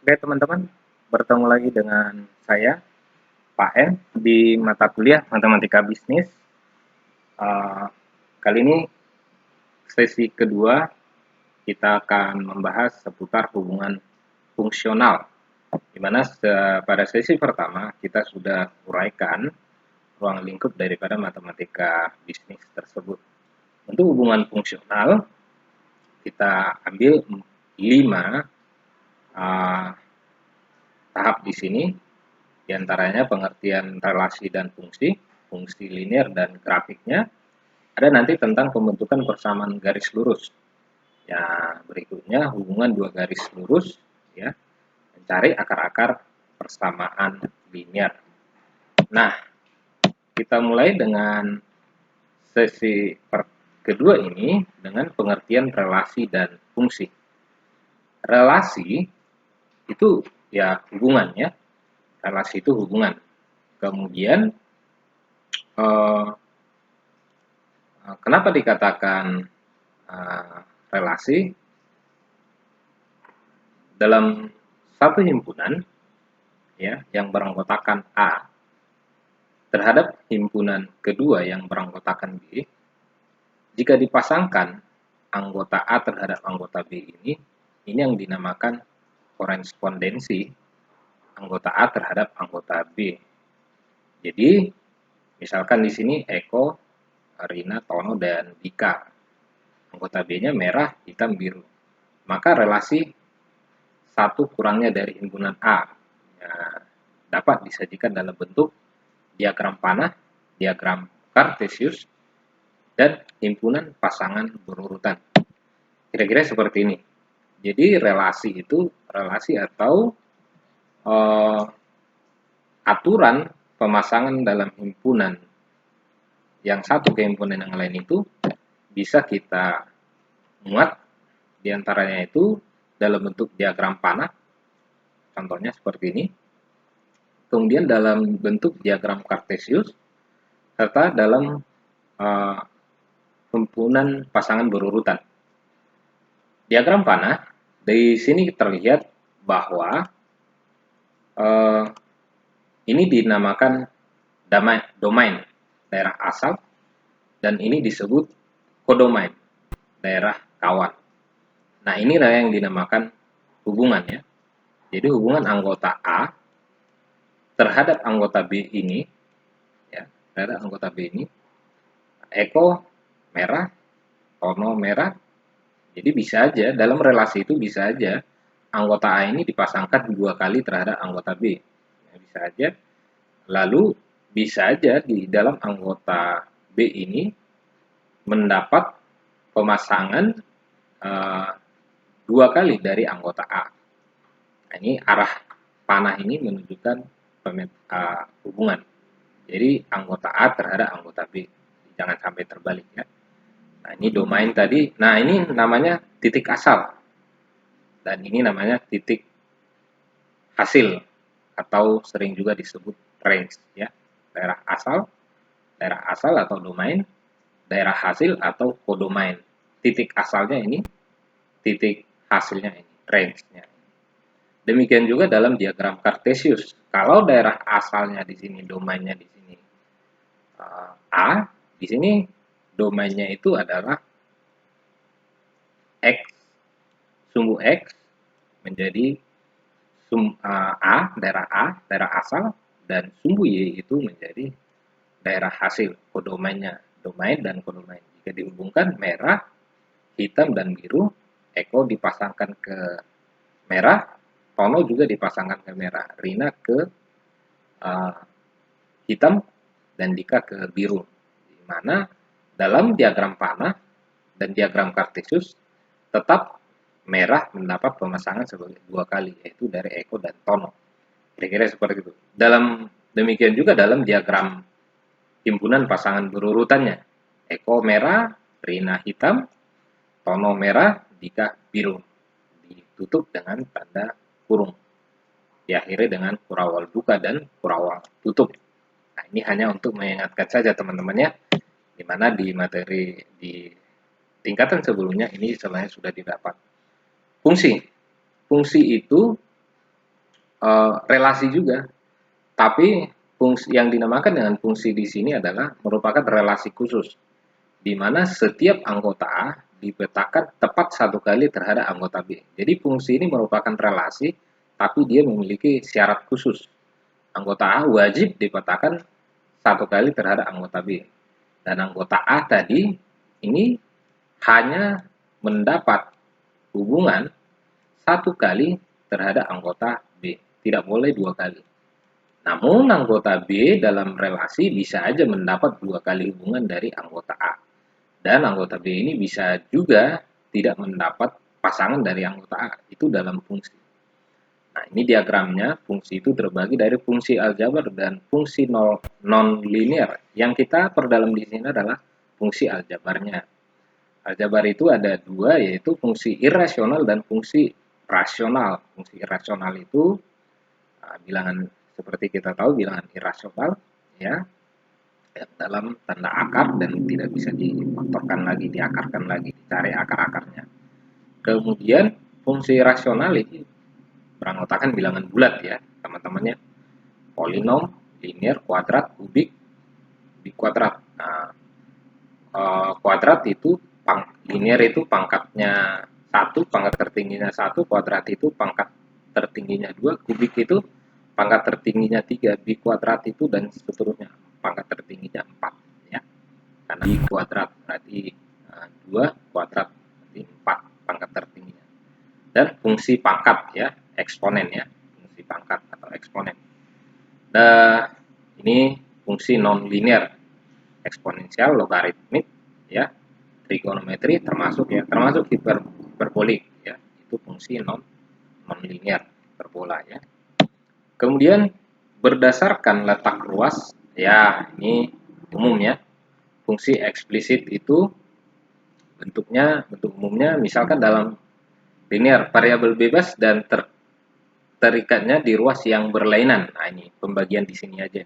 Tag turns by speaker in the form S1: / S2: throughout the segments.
S1: Oke teman-teman, bertemu lagi dengan saya, Pak M, di mata kuliah Matematika Bisnis. Uh, Kali ini sesi kedua kita akan membahas seputar hubungan fungsional, di mana pada sesi pertama kita sudah uraikan ruang lingkup daripada matematika bisnis tersebut. Untuk hubungan fungsional, kita ambil 5 uh, tahap di sini. Di antaranya pengertian relasi dan fungsi, fungsi linear dan grafiknya. Ada nanti tentang pembentukan persamaan garis lurus. Ya, berikutnya hubungan dua garis lurus, ya, mencari akar-akar persamaan linear. Nah, kita mulai dengan sesi kedua ini dengan pengertian relasi dan fungsi. Relasi itu ya hubungannya, relasi itu hubungan. Kemudian kenapa dikatakan relasi? Dalam satu himpunan ya yang beranggotakan A terhadap himpunan kedua yang beranggotakan B, jika dipasangkan anggota A terhadap anggota B ini yang dinamakan korespondensi anggota A terhadap anggota B. Jadi misalkan di sini Eko, Rina, Tono, dan Dika. Anggota B-nya merah, hitam, biru. Maka relasi satu kurangnya dari himpunan A ya, dapat disajikan dalam bentuk diagram panah, diagram Kartesius, dan himpunan pasangan berurutan. Kira-kira seperti ini. Jadi relasi itu relasi atau aturan pemasangan dalam himpunan yang satu ke himpunan yang lain itu bisa kita muat diantaranya itu dalam bentuk diagram panah, contohnya seperti ini, kemudian dalam bentuk diagram Kartesius, serta dalam himpunan pasangan berurutan. Diagram panah, di sini terlihat bahwa ini dinamakan domain, daerah asal, dan ini disebut kodomain, daerah kawan. Nah, ini yang dinamakan hubungan ya. Jadi hubungan anggota A terhadap anggota B ini, ya, terhadap anggota B ini, Eko merah, Tono merah. Jadi bisa aja dalam relasi itu bisa aja anggota A ini dipasangkan 2 kali terhadap anggota B. Ya, bisa aja. Lalu bisa aja di dalam anggota B ini mendapat pemasangan 2 kali dari anggota A. Nah, ini arah panah ini menunjukkan hubungan. Jadi anggota A terhadap anggota B. Jangan sampai terbalik ya. Nah, ini domain tadi. Nah, ini namanya titik asal. Dan ini namanya titik hasil atau sering juga disebut range ya. Daerah asal atau domain, daerah hasil atau kodomain. Titik asalnya ini, titik hasilnya ini, range-nya. Demikian juga dalam diagram Kartesius. Kalau daerah asalnya di sini, domainnya di sini A, di sini domainnya itu adalah X, sumbu X menjadi daerah asal, dan sumbu Y itu menjadi daerah hasil, kodomainnya, domain dan kodomain. Jika dihubungkan merah, hitam, dan biru, Eko dipasangkan ke merah, Tono juga dipasangkan ke merah, Rina ke hitam, dan Dika ke biru. Di mana dalam diagram panah dan diagram Kartesius tetap merah mendapat pemasangan sebagai 2 kali, yaitu dari Eko dan Tono. Kira-kira seperti itu. Demikian juga dalam diagram himpunan pasangan berurutannya. Eko merah, Rina hitam, Tono merah, Dika biru. Ditutup dengan tanda kurung. Diakhiri dengan kurawal buka dan kurawal tutup. Nah, ini hanya untuk mengingatkan saja teman-teman ya, di mana di materi di tingkatan sebelumnya ini sebenarnya sudah didapat. Fungsi. Fungsi itu relasi juga, tapi fungsi yang dinamakan dengan fungsi di sini adalah merupakan relasi khusus, di mana setiap anggota A dipetakan tepat satu kali terhadap anggota B. Jadi fungsi ini merupakan relasi, tapi dia memiliki syarat khusus. Anggota A wajib dipetakan satu kali terhadap anggota B. Dan anggota A tadi ini hanya mendapat hubungan satu kali terhadap anggota B, tidak boleh dua kali. Namun anggota B dalam relasi bisa aja mendapat dua kali hubungan dari anggota A. Dan anggota B ini bisa juga tidak mendapat pasangan dari anggota A. Itu dalam fungsi. Nah, ini diagramnya. Fungsi itu terbagi dari fungsi aljabar dan fungsi non-linear. Yang kita perdalam di sini adalah fungsi aljabarnya. Aljabar itu ada dua, yaitu fungsi irasional dan fungsi rasional. Fungsi irasional itu bilangan, seperti kita tahu bilangan irasional ya, dalam tanda akar dan tidak bisa difaktorkan lagi, diakarkan lagi, dicari akar-akarnya. Kemudian fungsi rasional ini beranggotakan bilangan bulat ya, teman-temannya. Polinom, linear, kuadrat, kubik, kuadrat. Nah, kuadrat itu linear itu pangkatnya 1, pangkat tertingginya 1, kuadrat itu pangkat tertingginya 2, kubik itu pangkat tertingginya 3, bi kuadrat itu dan seterusnya pangkat tertingginya 4 ya. Karena bi kuadrat berarti 2, kuadrat berarti 4 pangkat tertingginya. Dan fungsi pangkat ya, eksponen ya, fungsi pangkat atau eksponen. Nah, ini fungsi non linear, eksponensial, logaritmik ya, trigonometri termasuk hiperbolik ya, itu fungsi non linear, hiperbola ya. Kemudian berdasarkan letak ruas ya, ini umumnya fungsi eksplisit itu bentuk umumnya misalkan dalam linear, variabel bebas dan terikatnya di ruas yang berlainan. Nah, ini pembagian di sini aja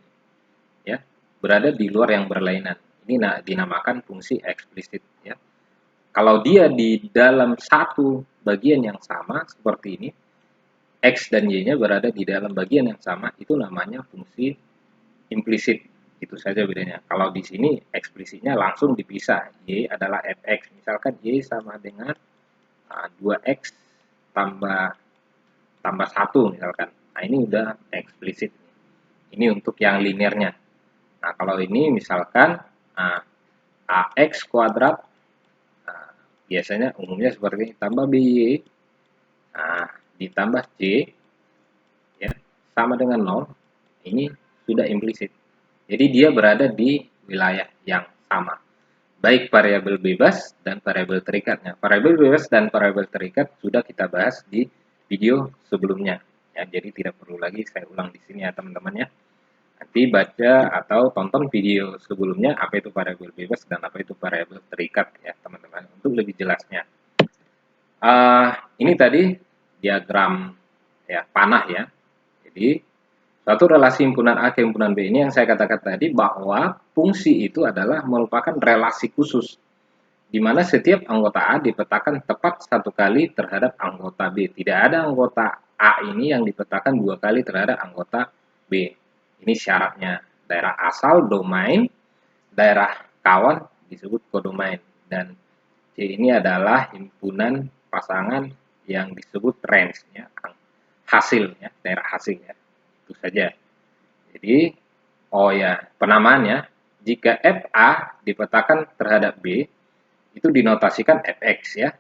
S1: ya, berada di luar yang berlainan. Ini dinamakan fungsi eksplisit ya. Kalau dia di dalam satu bagian yang sama seperti ini, X dan Y-nya berada di dalam bagian yang sama, itu namanya fungsi implisit. Itu saja bedanya. Kalau di sini eksplisitnya langsung dipisah. Y adalah fx. Misalkan Y sama dengan 2x tambah 1 misalkan. Nah, ini udah eksplisit. Ini untuk yang linearnya. Nah, kalau ini misalkan ax kuadrat, biasanya umumnya seperti ini, tambah by ditambah c ya, sama dengan 0. Ini sudah implisit. Jadi dia berada di wilayah yang sama. Baik variabel bebas dan variabel terikatnya. Variabel bebas dan variabel terikat sudah kita bahas di video sebelumnya. Ya, jadi tidak perlu lagi saya ulang di sini ya teman-teman ya. Nanti baca atau tonton video sebelumnya apa itu variabel bebas dan apa itu variabel terikat ya teman-teman, untuk lebih jelasnya. Ini tadi diagram ya, panah ya. Jadi suatu relasi himpunan A ke himpunan B ini yang saya katakan tadi, bahwa fungsi itu adalah merupakan relasi khusus, di mana setiap anggota A dipetakan tepat satu kali terhadap anggota B. Tidak ada anggota A ini yang dipetakan dua kali terhadap anggota B. Ini syaratnya. Daerah asal, domain, daerah kawan disebut kodomain. Dan C ini adalah himpunan pasangan yang disebut range, ya, hasil, ya, daerah hasil. Ya. Itu saja. Jadi, penamaannya, jika FA dipetakan terhadap B, itu dinotasikan fx ya.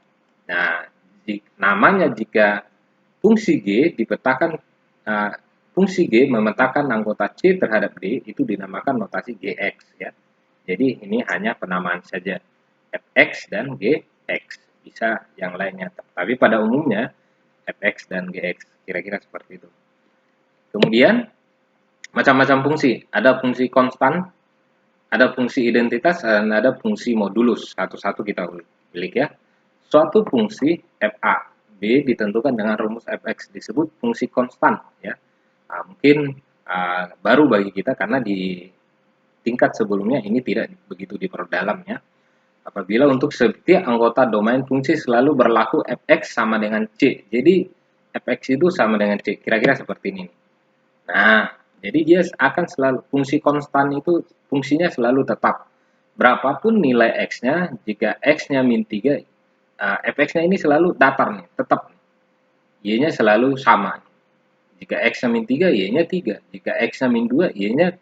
S1: Nah, namanya jika fungsi G dipetakan, fungsi G memetakan anggota C terhadap D, itu dinamakan notasi Gx ya. Jadi ini hanya penamaan saja, fx dan gx, bisa yang lainnya. Tapi pada umumnya fx dan gx, kira-kira seperti itu. Kemudian macam-macam fungsi, ada fungsi konstan, ada fungsi identitas, dan ada fungsi modulus. Satu-satu kita pilih ya. Suatu fungsi fa b ditentukan dengan rumus fx, disebut fungsi konstan ya. Mungkin baru bagi kita karena di tingkat sebelumnya ini tidak begitu diperdalam ya. Apabila untuk setiap anggota domain fungsi selalu berlaku fx sama dengan c. Jadi fx itu sama dengan c, kira-kira seperti ini. Nah, jadi dia akan selalu, fungsi konstan itu fungsinya selalu tetap. Berapapun nilai x-nya, jika x-nya min 3, fx-nya ini selalu datar nih, tetap. Y-nya selalu sama. Jika x-nya min 3, y-nya 3. Jika x-nya min 2, y-nya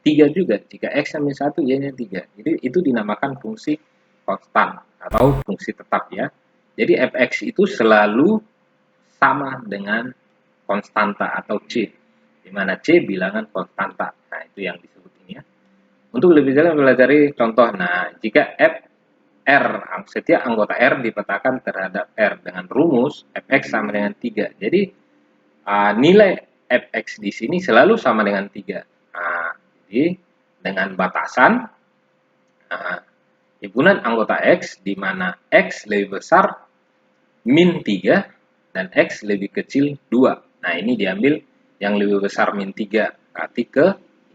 S1: 3 juga. Jika x-nya min 1, y-nya 3. Jadi itu dinamakan fungsi konstan atau fungsi tetap ya. Jadi fx itu selalu sama dengan konstanta atau c, di mana c bilangan konstanta. Nah, itu yang disebut ini ya. Untuk lebih jelas pelajari contoh. Nah, jika f R, setiap anggota R dipetakan terhadap R dengan rumus fx sama dengan 3. Jadi nilai fx di sini selalu sama dengan 3. Nah, jadi dengan batasan himpunan anggota X di mana X lebih besar min 3 dan X lebih kecil 2. Nah, ini diambil yang lebih besar min 3, berarti ke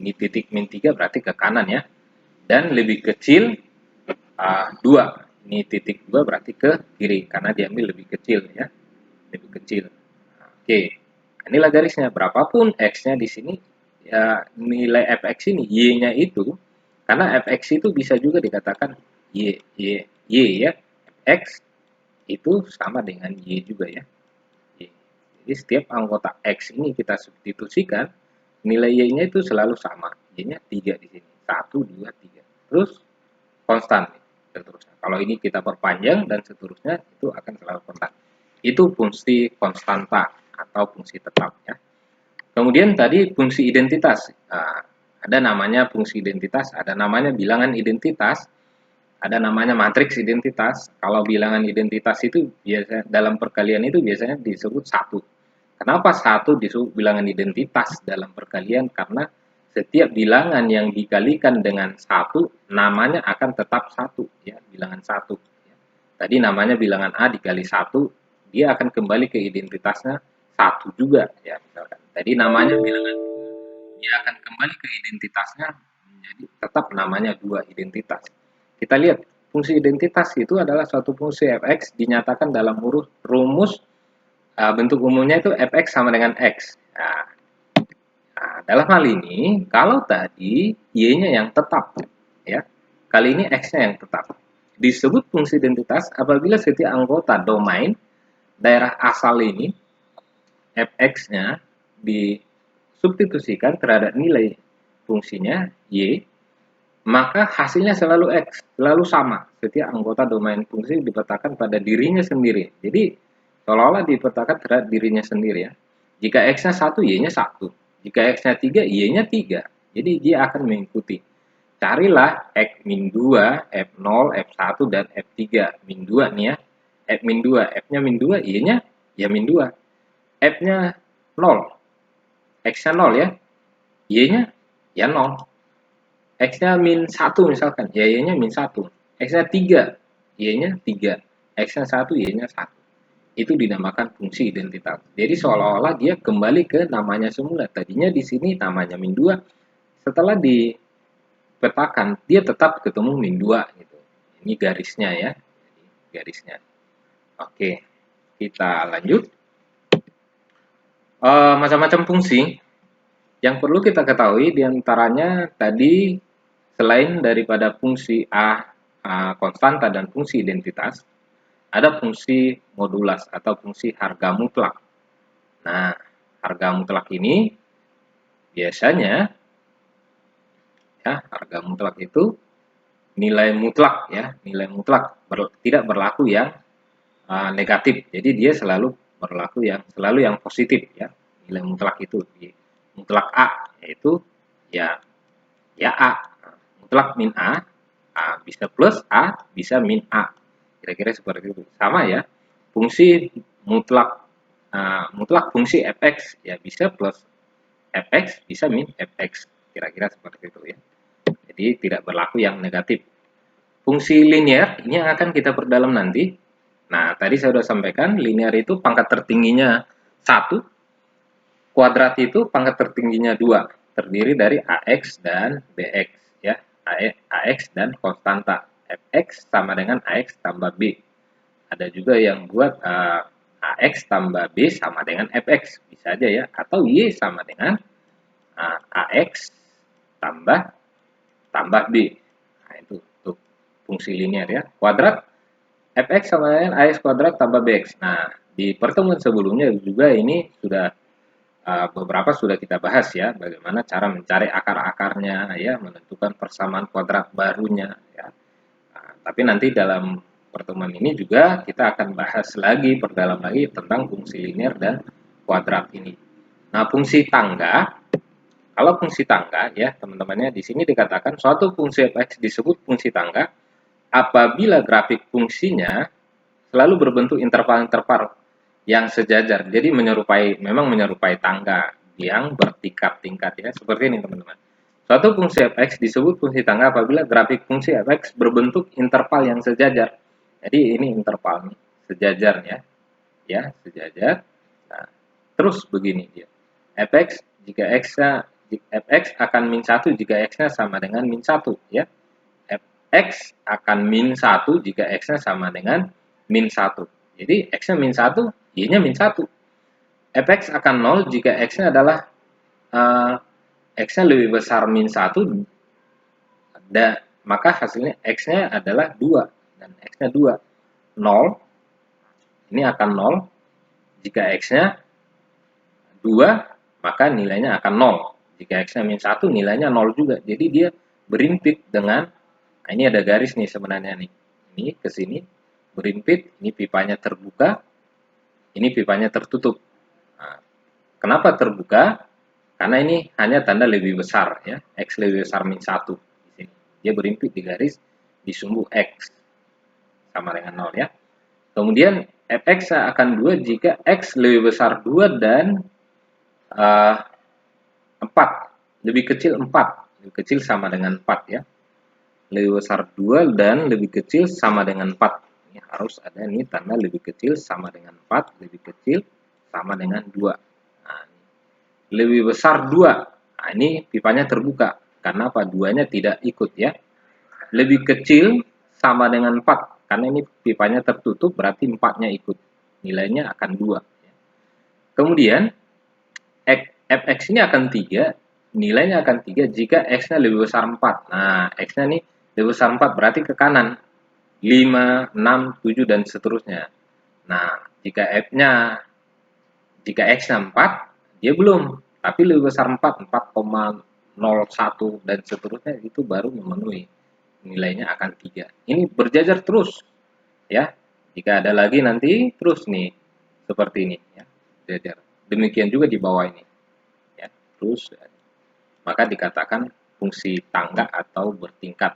S1: ini titik min 3 berarti ke kanan ya. Dan lebih kecil 2. Ini titik 2 berarti ke kiri karena diambil lebih kecil ya. Lebih kecil. Oke. Inilah garisnya. Berapapun X-nya di sini ya, nilai fx ini y-nya itu, karena fx itu bisa juga dikatakan y ya, x itu sama dengan y juga ya. Jadi setiap anggota x ini kita substitusikan, nilai y-nya itu selalu sama. Y-nya 3 di sini. 1, 2, 3. Terus konstan. Seterusnya. Kalau ini kita perpanjang dan seterusnya, itu akan selalu konstan. Itu fungsi konstanta atau fungsi tetap ya. Kemudian tadi fungsi identitas. Nah, ada namanya fungsi identitas, ada namanya bilangan identitas, ada namanya matriks identitas. Kalau bilangan identitas itu biasa dalam perkalian itu biasanya disebut satu. Kenapa satu disebut bilangan identitas dalam perkalian? Karena setiap bilangan yang dikalikan dengan satu namanya akan tetap satu ya, bilangan satu. Tadi namanya bilangan A dikali satu, dia akan kembali ke identitasnya satu juga ya misalkan. Tadi namanya bilangan, dia akan kembali ke identitasnya menjadi tetap namanya dua identitas. Kita lihat fungsi identitas itu adalah suatu fungsi fx dinyatakan dalam rumus bentuk umumnya itu fx sama dengan x. Nah, dalam hal ini kalau tadi y-nya yang tetap ya, kali ini x-nya yang tetap. Disebut fungsi identitas apabila setiap anggota domain daerah asal ini fx-nya disubstitusikan terhadap nilai fungsinya y, maka hasilnya selalu x, selalu sama. Setiap anggota domain fungsi dipetakan pada dirinya sendiri. Jadi seolah-olah dipetakan terhadap dirinya sendiri ya. Jika x-nya 1, y-nya 1. Jika x-nya 3, y-nya 3. Jadi dia akan mengikuti. Carilah x min 2, f0, f1, dan f3. Min 2 nih ya. F min 2, f-nya min 2, y-nya ya min 2. F-nya 0, x-nya 0 ya. Y-nya ya 0. X-nya min 1 misalkan, ya y-nya min 1. X-nya 3, y-nya 3. X-nya 1, y-nya 1. Itu dinamakan fungsi identitas. Jadi seolah-olah dia kembali ke namanya semula. Tadinya di sini namanya min 2, setelah dipetakan dia tetap ketemu min 2 gitu. Ini garisnya ya. Garisnya. Oke, kita lanjut. Macam-macam fungsi yang perlu kita ketahui diantaranya tadi selain daripada fungsi konstanta dan fungsi identitas, ada fungsi modulas atau fungsi harga mutlak. Nah, harga mutlak ini biasanya ya, harga mutlak itu nilai mutlak ya, nilai mutlak tidak berlaku yang negatif. Jadi dia selalu berlaku selalu yang positif ya. Nilai mutlak itu mutlak A yaitu ya A. Mutlak min A bisa plus A, bisa min A. Kira-kira seperti itu. Sama ya. Fungsi mutlak mutlak fungsi fx ya bisa plus fx, bisa min fx. Kira-kira seperti itu ya. Jadi tidak berlaku yang negatif. Fungsi linear ini yang akan kita perdalam nanti. Nah, tadi saya sudah sampaikan linear itu pangkat tertingginya 1, kuadrat itu pangkat tertingginya 2, terdiri dari AX dan BX ya. AX dan konstanta. Fx sama dengan AX tambah B. Ada juga yang buat AX tambah B sama dengan FX. Bisa aja ya. Atau Y sama dengan AX tambah B. Nah, itu untuk fungsi linear ya. Kuadrat fx sama dengan ax kuadrat tambah bx. Nah, di pertemuan sebelumnya juga ini sudah beberapa sudah kita bahas ya, bagaimana cara mencari akar-akarnya ya, menentukan persamaan kuadrat barunya ya. Nah, tapi nanti dalam pertemuan ini juga kita akan bahas lagi, perdalam lagi tentang fungsi linear dan kuadrat ini. Nah, fungsi tangga, kalau fungsi tangga ya teman-temannya di sini dikatakan suatu fungsi fx disebut fungsi tangga apabila grafik fungsinya selalu berbentuk interval-interval yang sejajar. Jadi memang menyerupai tangga yang bertingkat-tingkat ya. Seperti ini teman-teman. Suatu fungsi fx disebut fungsi tangga apabila grafik fungsi fx berbentuk interval yang sejajar. Jadi ini interval nih, sejajarnya ya, sejajar. Nah, terus begini dia. Fx jika x-nya fx akan min 1 jika x-nya sama dengan min 1 ya. Fx akan min 1 jika x-nya sama dengan min 1. Jadi x-nya min 1, y-nya min 1. Fx akan 0 jika x-nya adalah x-nya lebih besar min 1, maka hasilnya x-nya adalah 2 dan x-nya 2. 0 ini akan 0 jika x-nya 2, maka nilainya akan 0. Jika x-nya min 1, nilainya 0 juga. Jadi dia berimpit dengan, nah ini ada garis nih sebenarnya nih. Ini ke sini berimpit, ini pipanya terbuka, ini pipanya tertutup. Nah, kenapa terbuka? Karena ini hanya tanda lebih besar ya, x lebih besar min 1 di sini. Dia berimpit di garis di sumbu x sama dengan 0 ya. Kemudian fx akan 2 jika x lebih besar 2 dan 4, lebih kecil 4, lebih kecil sama dengan 4 ya. Lebih besar 2 dan lebih kecil sama dengan 4. Ini harus ada ini tanda lebih kecil sama dengan 4, lebih kecil sama dengan 2. Nah, lebih besar 2. Nah, ini pipanya terbuka. Karena apa? 2-nya tidak ikut ya. Lebih kecil sama dengan 4. Karena ini pipanya tertutup, berarti 4-nya ikut. Nilainya akan 2. Kemudian, fx ini akan 3, nilainya akan 3 jika x-nya lebih besar 4. Nah, x-nya nih lebih besar 4 berarti ke kanan. 5, 6, 7 dan seterusnya. Nah, jika x-nya 4, dia belum, tapi lebih besar 4, 4,01 dan seterusnya itu baru memenuhi. Nilainya akan 3. Ini berjajar terus ya. Jika ada lagi nanti terus nih seperti ini ya. Jajar. Demikian juga di bawah ini. Ya, terus maka dikatakan fungsi tangga atau bertingkat.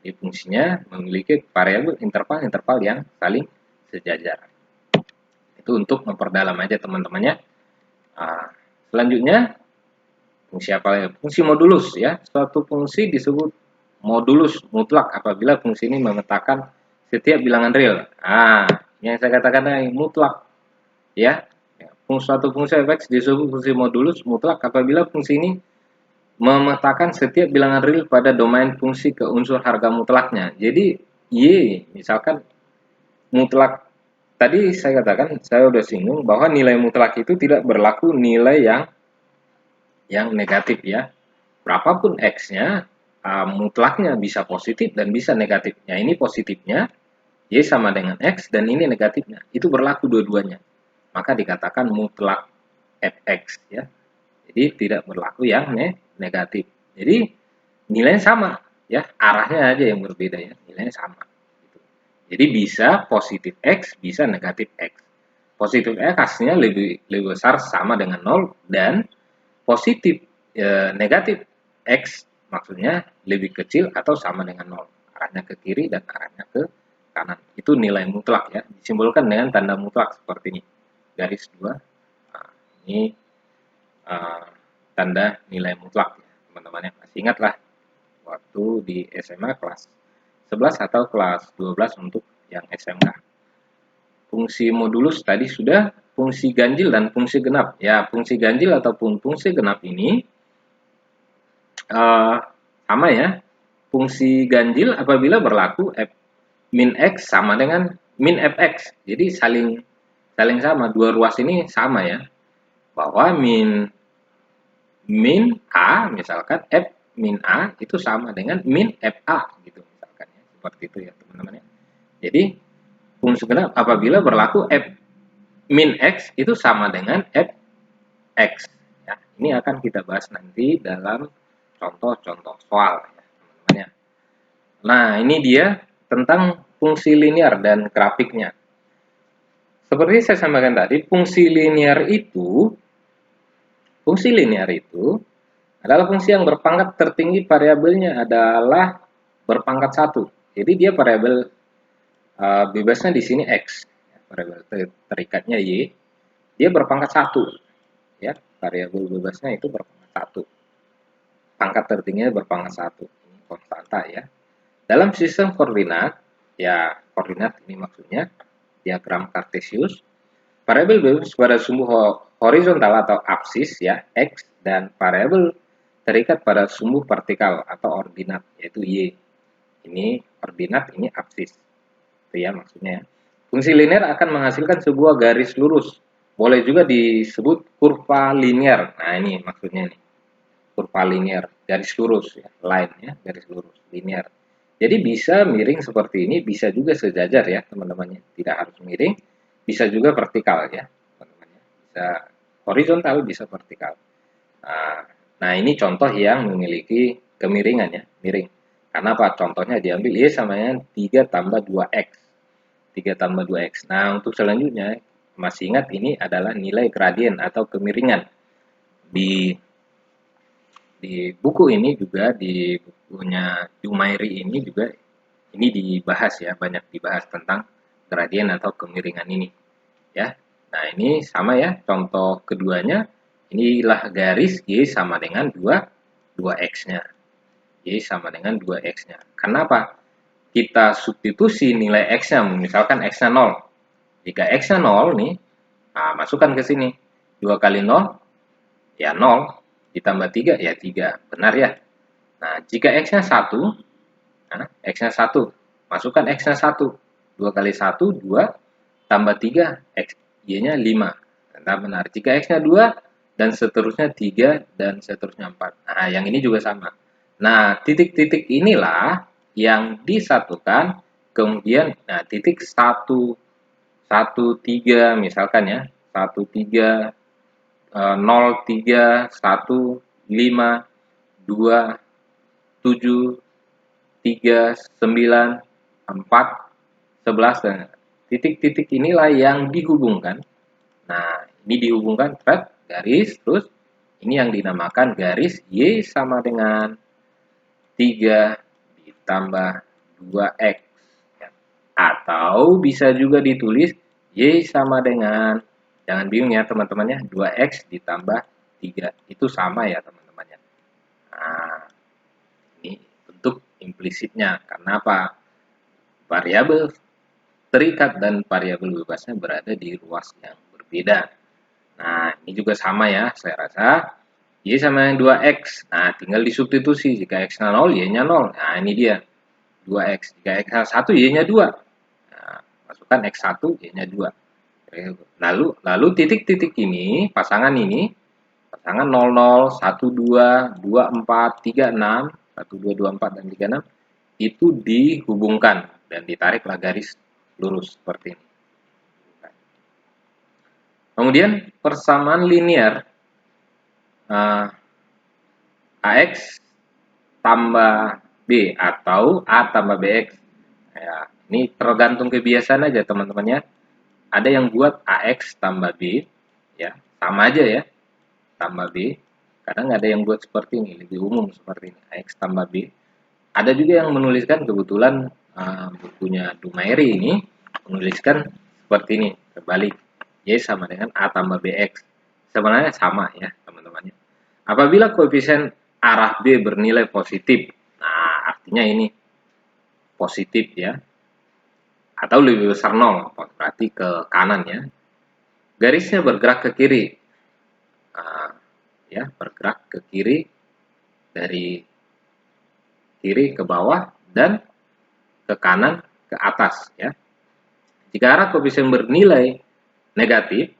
S1: Jadi fungsinya memiliki variabel interval-interval yang saling sejajar. Itu untuk memperdalam aja teman-temannya. Selanjutnya fungsi apa lagi? Fungsi modulus ya. Suatu fungsi disebut modulus mutlak apabila fungsi ini memetakan setiap bilangan real. Yang saya katakan mutlak ya. Suatu fungsi fx disebut fungsi modulus mutlak apabila fungsi ini memetakan setiap bilangan real pada domain fungsi ke unsur harga mutlaknya. Jadi y misalkan mutlak, tadi saya katakan, saya sudah singgung bahwa nilai mutlak itu tidak berlaku nilai yang negatif ya. Berapapun x-nya, mutlaknya bisa positif dan bisa negatif. Ya, ini positifnya y sama dengan x dan ini negatifnya. Itu berlaku dua-duanya. Maka dikatakan mutlak fx ya. Jadi tidak berlaku yang negatif. Jadi nilainya sama ya, arahnya aja yang berbeda ya, nilainya sama. Jadi bisa positif x, bisa negatif x. Positif x hasilnya lebih besar sama dengan 0 dan positif negatif x maksudnya lebih kecil atau sama dengan 0. Arahnya ke kiri dan arahnya ke kanan. Itu nilai mutlak ya, disimbolkan dengan tanda mutlak seperti ini. Garis 2. Nah, ini tanda nilai mutlak ya, teman-teman ya. Masih ingatlah waktu di SMA kelas 11 atau kelas 12 untuk yang SMK. Fungsi modulus tadi sudah, fungsi ganjil dan fungsi genap. Ya, fungsi ganjil ataupun fungsi genap ini sama ya. Fungsi ganjil apabila berlaku f min x sama dengan min fx. Jadi saling saling sama, dua ruas ini sama ya, bahwa min A misalkan F min A itu sama dengan min FA gitu misalkan ya. Seperti itu ya teman-teman ya. Jadi fungsi genap apabila berlaku F min X itu sama dengan Fx ya. Ini akan kita bahas nanti dalam contoh-contoh soal ya teman-teman ya. Nah, ini dia tentang fungsi linear dan grafiknya. Seperti saya sampaikan tadi, fungsi linear itu adalah fungsi yang berpangkat tertinggi variabelnya adalah berpangkat satu. Jadi dia variabel bebasnya di sini x, variabel terikatnya y, dia berpangkat satu, ya variabel bebasnya itu berpangkat satu, pangkat tertingginya berpangkat satu, ini konstanta ya. Dalam sistem koordinat, ya koordinat ini maksudnya diagram Cartesius, variabel bebas pada sumbu horizontal atau absis ya x dan variabel terikat pada sumbu vertikal atau ordinat yaitu y. Ini ordinat, ini absis. Itu ya maksudnya. Fungsi linear akan menghasilkan sebuah garis lurus. Boleh juga disebut kurva linear. Nah, ini maksudnya nih. Kurva linear, garis lurus ya, line ya, garis lurus, linear. Jadi bisa miring seperti ini, bisa juga sejajar ya, teman-temannya. Tidak harus miring, bisa juga vertikal ya, teman-temannya. Bisa horizontal, bisa vertikal. Nah, ini contoh yang memiliki kemiringan ya, miring. Karena apa? Contohnya diambil Y sama dengan 3 tambah 2X. 3 tambah 2X. Nah, untuk selanjutnya, masih ingat ini adalah nilai gradien atau kemiringan. Di buku ini juga, di bukunya Jumairi ini juga, ini dibahas ya, banyak dibahas tentang gradien atau kemiringan ini. Ya, nah ini sama ya, contoh keduanya, inilah garis Y sama dengan 2X-nya. Y sama dengan 2X-nya. Kenapa? Kita substitusi nilai X-nya, misalkan X-nya 0. Jika X-nya 0 nih, nah, masukkan ke sini. 2 kali 0, ya 0. Ditambah 3, ya 3. Benar ya? Nah, jika X-nya 1, nah, X-nya 1. Masukkan X-nya 1. 2 kali 1, 2. Tambah 3, X, Y-nya 5. Nah, benar. Jika X-nya 2, dan seterusnya 3, dan seterusnya 4. Nah, yang ini juga sama. Nah, titik-titik inilah yang disatukan, kemudian, nah, titik 1, 1, 3, misalkan ya, 1, 3, 0, 3, 1, 5, 2, 7, 3, 9, 4, 11, dan titik-titik inilah yang dihubungkan. Nah, ini dihubungkan thread, garis, terus ini yang dinamakan garis Y sama dengan 3 ditambah 2X. Atau bisa juga ditulis Y sama dengan, jangan bingung ya teman-teman ya, 2X ditambah 3. Itu sama ya teman-teman ya. Nah, ini bentuk implisitnya. Karena apa? Variabel terikat dan variabel bebasnya berada di ruas yang berbeda. Nah, ini juga sama ya, saya rasa. Y sama dengan 2X. Nah, tinggal disubstitusi. Jika X-nya 0, Y-nya 0. Nah, ini dia. 2X. Jika X-nya 1, Y-nya 2. Nah, masukkan X1, Y-nya 2. Lalu titik-titik ini, pasangan 00, 12, 24, 36, 12, 24, dan 36, itu dihubungkan dan ditariklah garis lurus seperti ini. Kemudian persamaan linear AX tambah B atau A tambah BX. Ya, ini tergantung kebiasaan aja teman-teman ya. Ada yang buat AX tambah B, ya sama aja ya, tambah B. Kadang ada yang buat seperti ini, lebih umum seperti ini, AX tambah B. Ada juga yang menuliskan, kebetulan bukunya Dumairi ini menuliskan seperti ini, terbalik. Y sama dengan A tambah BX. Sebenarnya sama ya teman-teman. Apabila koefisien arah B bernilai positif, nah artinya ini positif ya, atau lebih besar 0, berarti ke kanan ya. Garisnya bergerak ke kiri, ya bergerak ke kiri, dari kiri ke bawah dan ke kanan ke atas ya. Jika arah koefisien bernilai negatif,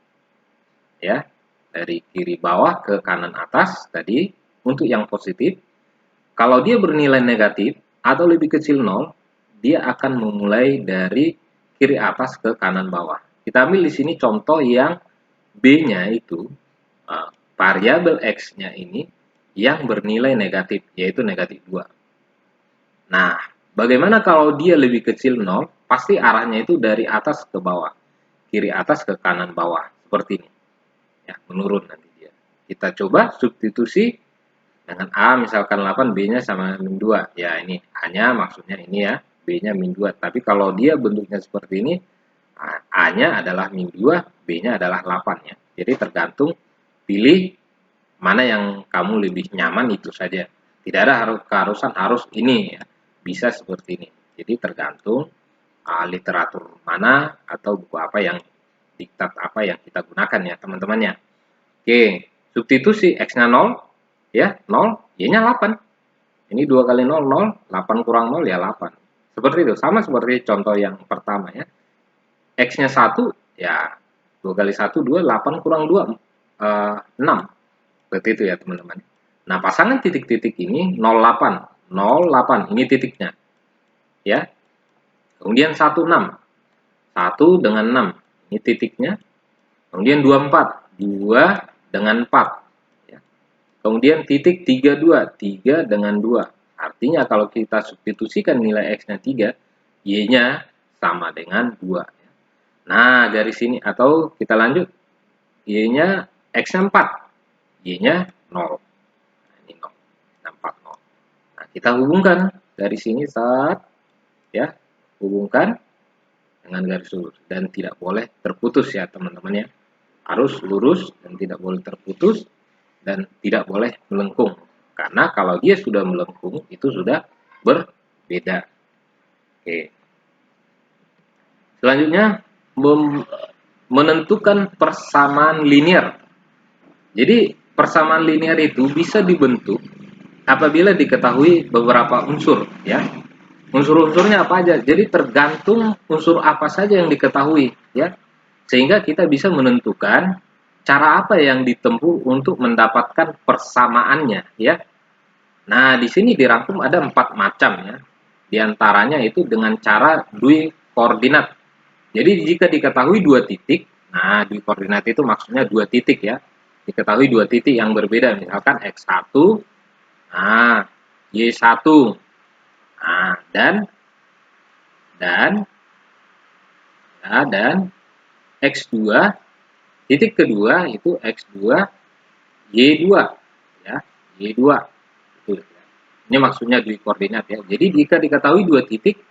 S1: ya, dari kiri bawah ke kanan atas tadi. Untuk yang positif, kalau dia bernilai negatif atau lebih kecil 0, dia akan memulai dari kiri atas ke kanan bawah. Kita ambil di sini contoh yang B-nya itu, variabel X-nya ini yang bernilai negatif, yaitu negatif 2. Nah, bagaimana kalau dia lebih kecil 0? Pasti arahnya itu dari atas ke bawah, kiri atas ke kanan bawah, seperti ini. Ya, menurun nanti dia. Kita coba substitusi dengan A, misalkan 8, B-nya sama min 2. Ya, ini hanya maksudnya ini ya, B-nya min 2. Tapi kalau dia bentuknya seperti ini, A-nya adalah min 2, B-nya adalah 8 ya. Jadi tergantung pilih mana yang kamu lebih nyaman, itu saja. Tidak ada keharusan harus ini ya. Bisa seperti ini. Jadi tergantung literatur mana atau buku apa yang diktat apa yang kita gunakan ya teman-temannya. Oke, substitusi X-nya 0 ya, 0, Y-nya 8. Ini 2 kali 0, 0, 8 kurang 0 ya 8. Seperti itu, sama seperti contoh yang pertama ya. X-nya 1, ya 2 kali 1, 2, 8 kurang 2, 6. Seperti itu ya teman-teman. Nah, pasangan titik-titik ini 08, 08, ini titiknya. Ya. Kemudian 16, 1 dengan 6, ini titiknya. Kemudian 24, 2 dengan 4. Ya. Kemudian titik 32, 3 dengan 2. Artinya kalau kita substitusikan nilai X-nya 3, Y-nya sama dengan 2. Nah, dari sini atau kita lanjut, Y-nya X-nya 4, Y-nya 0. Nah, ini 0, 4, 0. Nah, kita hubungkan dari sini saat ya, hubungkan dengan garis lurus dan tidak boleh terputus ya teman-teman ya. Harus lurus dan tidak boleh terputus dan tidak boleh melengkung. Karena kalau dia sudah melengkung itu sudah berbeda. Oke. Selanjutnya menentukan persamaan linear. Jadi persamaan linear itu bisa dibentuk apabila diketahui beberapa unsur ya. Unsur-unsurnya apa aja? Jadi tergantung unsur apa saja yang diketahui ya. Sehingga kita bisa menentukan cara apa yang ditempuh untuk mendapatkan persamaannya ya. Nah, di sini dirangkum ada 4 macam ya. Di antaranya itu dengan cara dui koordinat. Jadi jika diketahui 2 titik, nah dui koordinat itu maksudnya 2 titik ya. Diketahui 2 titik yang berbeda, misalkan X1, nah Y1. Nah, dan X2 titik kedua itu X2 Y2 ya, Y2 itu ya. Ini maksudnya dui koordinat ya. Jadi jika diketahui 2 titik,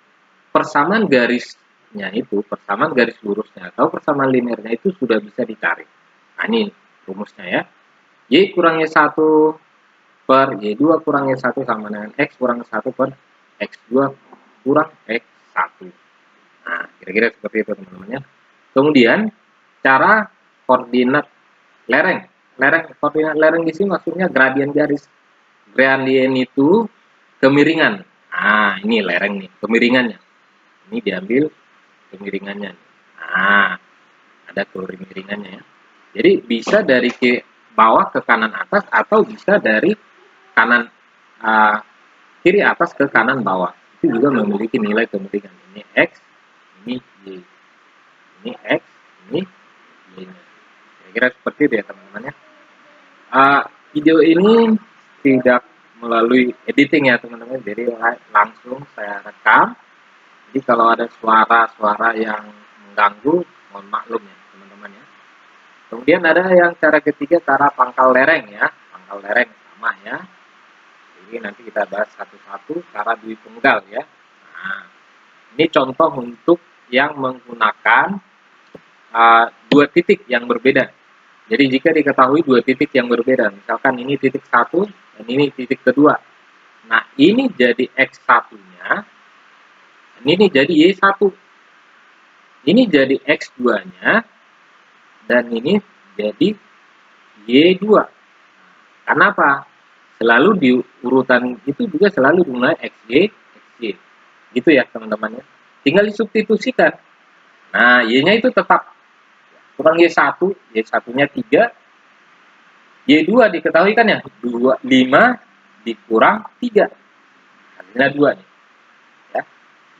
S1: persamaan garisnya itu, persamaan garis lurusnya atau persamaan linearnya itu sudah bisa dicari. Nah, ini rumusnya ya. Y kurang Y1 per Y2 kurang Y1 sama dengan X kurang 1 per X2 kurang X1. Nah, kira-kira seperti itu teman-teman ya. Kemudian, cara koordinat lereng. Koordinat lereng di sini maksudnya gradien garis. Gradien itu kemiringan. Nah, ini lereng nih, kemiringannya. Ini diambil kemiringannya. Nah, ada kemiringannya ya. Jadi bisa dari ke bawah ke kanan atas atau bisa dari kanan kiri atas ke kanan bawah. Itu juga memiliki nilai kemiringan. Ini X, ini Y. Ini X, ini Y. Kira-kira seperti itu ya teman-teman ya. Video ini tidak melalui editing ya teman-teman, jadi langsung saya rekam. Jadi kalau ada suara-suara yang mengganggu, mohon maklum ya teman-teman ya. Kemudian ada yang cara ketiga, cara pangkal lereng ya. Pangkal lereng sama ya. Jadi nanti kita bahas satu-satu cara dui penggal ya. Nah, ini contoh untuk yang menggunakan 2 titik yang berbeda. Jadi jika diketahui 2 titik yang berbeda, misalkan ini titik 1 dan ini titik kedua. Nah, ini jadi X1-nya, ini jadi Y1. Ini jadi X2-nya, dan ini jadi Y2. Kenapa? Selalu di urutan itu juga selalu dimulai XY, XY. Gitu ya teman-teman ya. Tinggal disubstitusikan. Nah, Y-nya itu tetap kurang Y1, Y1-nya 3, Y2 diketahui kan ya, 5 dikurang 3, hasilnya 2 nih. Ya.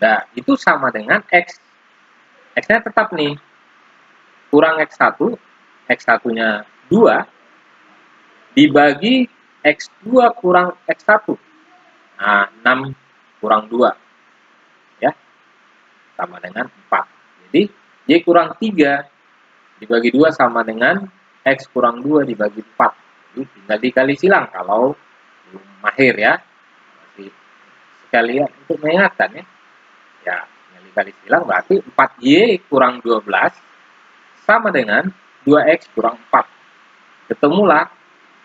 S1: Nah, itu sama dengan X. X-nya tetap nih, kurang X1, X1-nya 2, dibagi X2 kurang X1. Nah, 6 kurang 2, ya, sama dengan 4. Jadi, Y kurang 3 dibagi 2 sama dengan X kurang 2 dibagi 4. Jadi, tinggal dikali silang kalau belum mahir ya. Jadi, sekalian untuk mengingatkan ya. Ya, tinggal dikali silang berarti 4Y kurang 12 sama dengan 2X kurang 4. Ketemulah.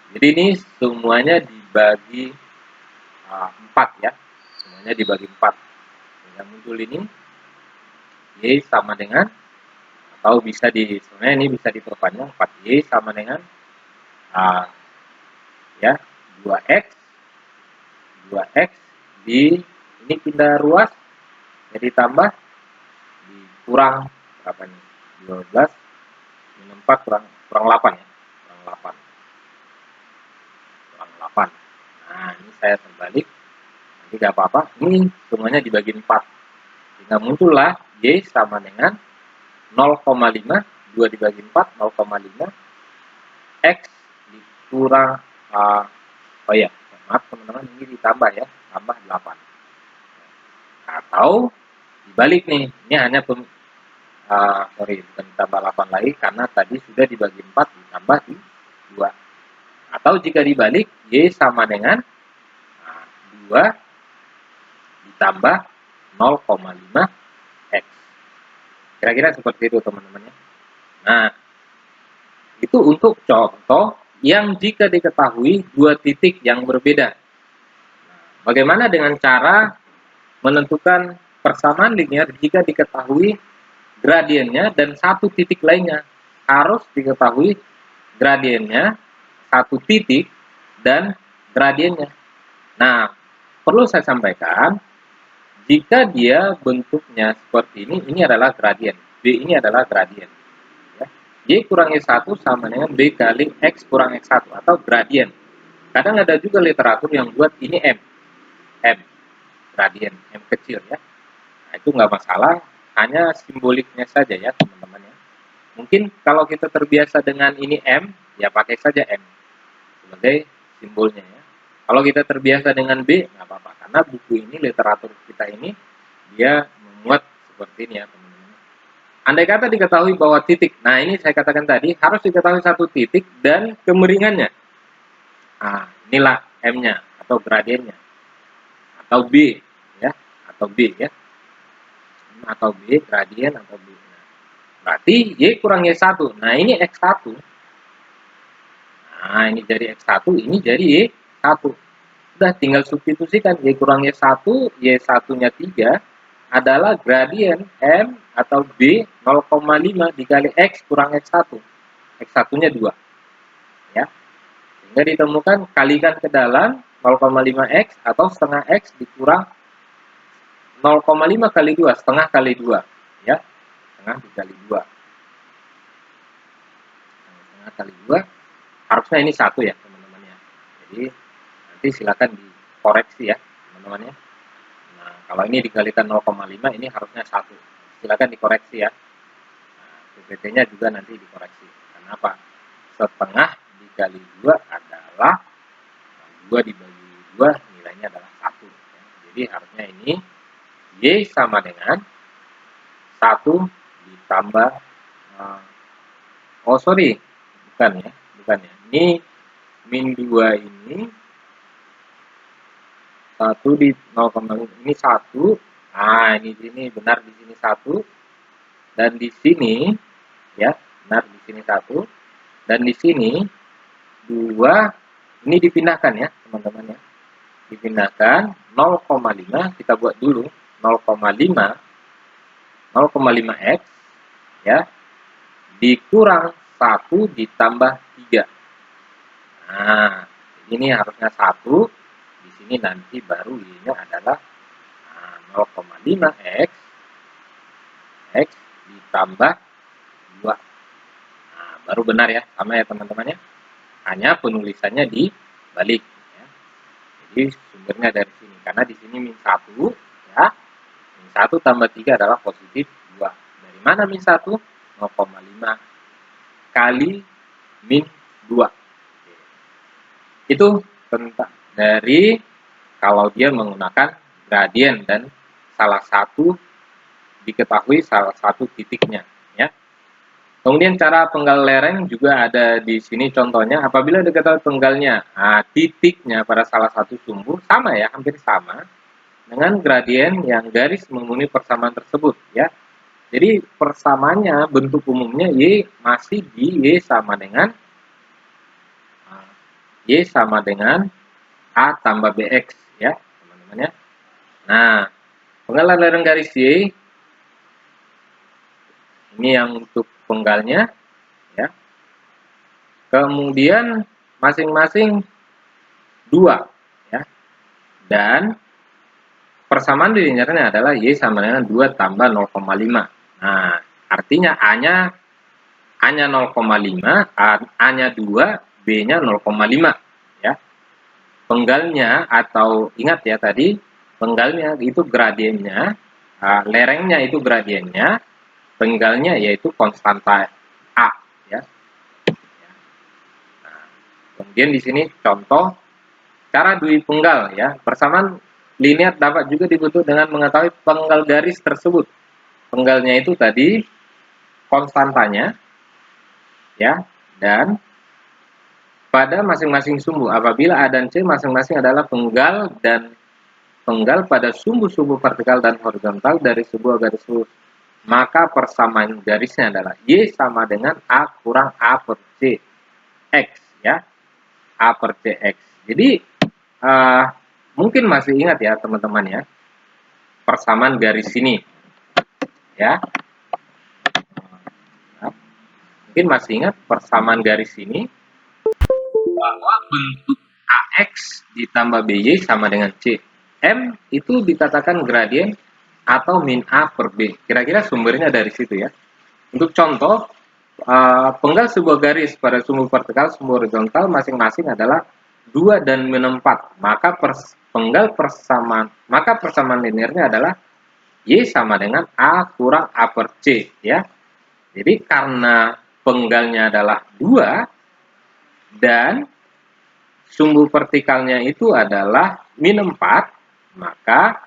S1: Jadi ini semuanya dibagi 4 ya. Semuanya dibagi 4. Yang muncul ini Y sama dengan, atau bisa sebenarnya ini bisa diperpanjang, 4Y sama dengan ya 2X ini pindah ruas jadi tambah dikurang berapa nih, 12 minus 4 kurang 8 ya, kurang 8. Nah, ini saya terbalik, nanti gak apa-apa, ini semuanya dibagi 4 sehingga muncullah Y sama dengan 0,5, 2 dibagi 4, 0,5 X dikurang oh ya, maaf teman-teman, ini ditambah ya, tambah 8. Atau dibalik nih, ini hanya bukan ditambah 8 lagi karena tadi sudah dibagi 4 ditambah 2. Atau jika dibalik, Y sama dengan 2 ditambah 0,5 X. Kira-kira seperti itu teman-teman ya. Nah, itu untuk contoh yang jika diketahui dua titik yang berbeda. Bagaimana dengan cara menentukan persamaan linear jika diketahui gradiennya dan satu titik lainnya? Harus diketahui gradiennya, satu titik, dan gradiennya. Nah, perlu saya sampaikan, jika dia bentuknya seperti ini adalah gradien. B ini adalah gradien. Ya. Y kurang Y1 sama dengan B kali X kurang X1 atau gradien. Kadang ada juga literatur yang buat ini M. Gradien, M kecil ya. Nah, itu nggak masalah, hanya simboliknya saja ya teman-teman ya. Mungkin kalau kita terbiasa dengan ini M, ya pakai saja M sebagai simbolnya ya. Kalau kita terbiasa dengan B, nggak apa-apa. Karena buku ini, literatur kita ini, dia memuat seperti ini ya teman-teman. Andai kata diketahui bahwa titik, nah ini saya katakan tadi, harus diketahui satu titik dan kemiringannya. Nah, inilah M-nya atau gradiennya. Atau B, ya. Atau B, ya. Atau B, gradien atau B. Nah, berarti Y kurang Y1. Nah, ini X1. Nah, ini jadi X1, ini jadi Y1. Sudah tinggal substitusikan Y kurang Y1, Y1-nya 3 adalah gradien M atau B 0,5 dikali X kurang X1. X1-nya 2. Ya. Sehingga ditemukan kalikan ke dalam 0,5X atau setengah X dikurang 0,5 kali 2, setengah kali 2. Ya. Setengah dikali 2. Setengah kali 2. Harusnya ini 1 ya, teman-teman ya. Jadi nanti silakan dikoreksi ya, teman-teman ya. Nah, kalau ini dikalikan 0,5, ini harusnya 1. Silakan dikoreksi ya. Nah, PPT-nya juga nanti dikoreksi. Kenapa? Setengah dikali 2 adalah 2 dibagi 2, nilainya adalah 1. Ya. Jadi harusnya ini Y sama dengan 1 ditambah, oh sorry, bukan ya. Ini min 2 ini 1 di 0,5, ini 1. Nah, ini benar di sini 1 dan di sini ya, benar di sini 1 dan di sini 2. Ini dipindahkan ya, teman-teman ya. Dipindahkan 0,5, kita buat dulu 0,5 X ya dikurang 1 ditambah 3. Nah, ini harusnya 1. Di sini nanti baru Y-nya adalah 0,5 X ditambah 2. baru benar ya, sama ya teman-teman ya. Hanya penulisannya dibalik ya. Jadi sumbernya dari sini, karena di sini min 1 ya. Min 1 tambah 3 adalah positif 2. Dari mana min 1? 0,5 kali min 2. Itu tentang dari kalau dia menggunakan gradien dan salah satu diketahui salah satu titiknya ya. Kemudian cara penggal lereng juga ada di sini contohnya. Apabila diketahui penggalnya, titiknya pada salah satu sumbu sama ya, hampir sama dengan gradien yang garis memenuhi persamaan tersebut ya. Jadi persamaannya bentuk umumnya Y masih di Y sama dengan A tambah BX ya teman-teman ya. Nah, penggalan lereng garis Y ini yang untuk penggalnya ya. Kemudian masing-masing 2 ya. Dan persamaan linearnya adalah Y sama dengan 2 tambah 0,5. Nah, artinya A-nya 0,5, A-nya 2, B-nya 0,5 ya. Penggalnya atau ingat ya tadi, penggalnya itu gradiennya, lerengnya itu gradiennya, penggalnya yaitu konstanta A ya. Nah, kemudian di sini contoh cara dui penggal ya. Persamaan linear dapat juga dibentuk dengan mengetahui penggal garis tersebut. Penggalnya itu tadi konstantanya ya, dan pada masing-masing sumbu apabila A dan C masing-masing adalah penggal dan penggal pada sumbu-sumbu vertikal dan horizontal dari sebuah garis lurus, maka persamaan garisnya adalah Y sama dengan A kurang A per C X ya, A per C X. Jadi mungkin masih ingat ya teman-teman ya, persamaan garis ini ya. Mungkin masih ingat persamaan garis ini bahwa bentuk AX ditambah BY sama dengan C. M itu dikatakan gradien atau min A per B. Kira-kira sumbernya dari situ ya. Untuk contoh, penggal sebuah garis pada sumbu vertikal, sumbu horizontal masing-masing adalah 2 dan min 4. Maka persamaan linearnya adalah Y sama dengan A kurang A per C ya. Jadi karena penggalnya adalah 2 dan sumbu vertikalnya itu adalah min 4, maka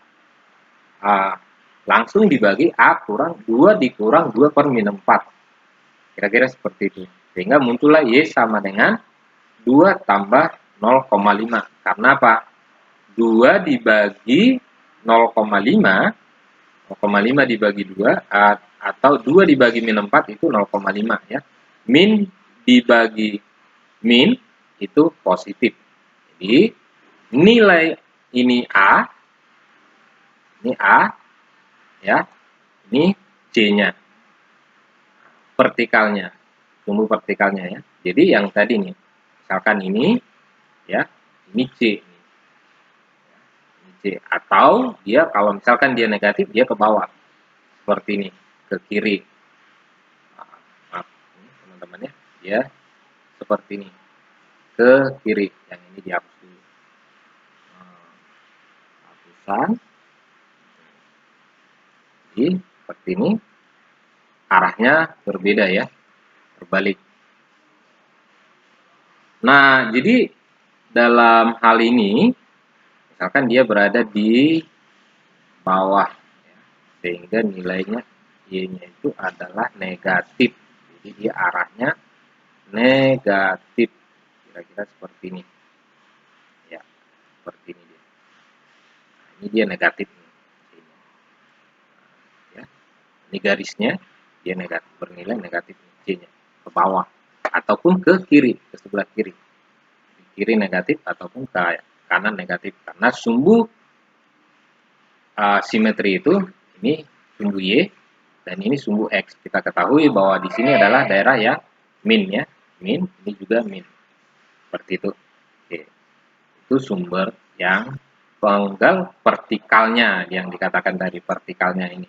S1: langsung dibagi A kurang 2 dikurang 2 per min 4. Kira-kira seperti itu. Sehingga muncullah Y sama dengan 2 tambah 0,5. Karena apa? 2 dibagi 0,5, 0,5 dibagi 2, atau 2 dibagi min 4 itu 0,5 ya. Min dibagi min itu positif. Jadi nilai ini A ya, ini C-nya, vertikalnya, sumbu vertikalnya ya. Jadi yang tadi nih, misalkan ini ya, ini C, ini C. Atau dia kalau misalkan dia negatif, dia ke bawah seperti ini, ke kiri. Maaf, teman-teman ya, dia seperti ini, ke kiri. Yang ini dihapus dulu. Hapusan. Jadi seperti ini, arahnya berbeda ya, berbalik. Nah, jadi dalam hal ini, misalkan dia berada di bawah, ya, sehingga nilainya Y-nya itu adalah negatif. Jadi dia arahnya negatif, kira-kira seperti ini. Ya, seperti ini dia. Nah, ini dia negatif. Ya, ini garisnya dia negatif, bernilai negatif C-nya ke bawah ataupun ke kiri, ke sebelah kiri. Kiri negatif ataupun ke kanan negatif, karena sumbu simetri itu ini sumbu Y dan ini sumbu X. Kita ketahui bahwa di sini adalah daerah yang min ya, min, ini juga min, seperti itu. Oke. Itu sumber yang penggal vertikalnya yang dikatakan dari vertikalnya ini,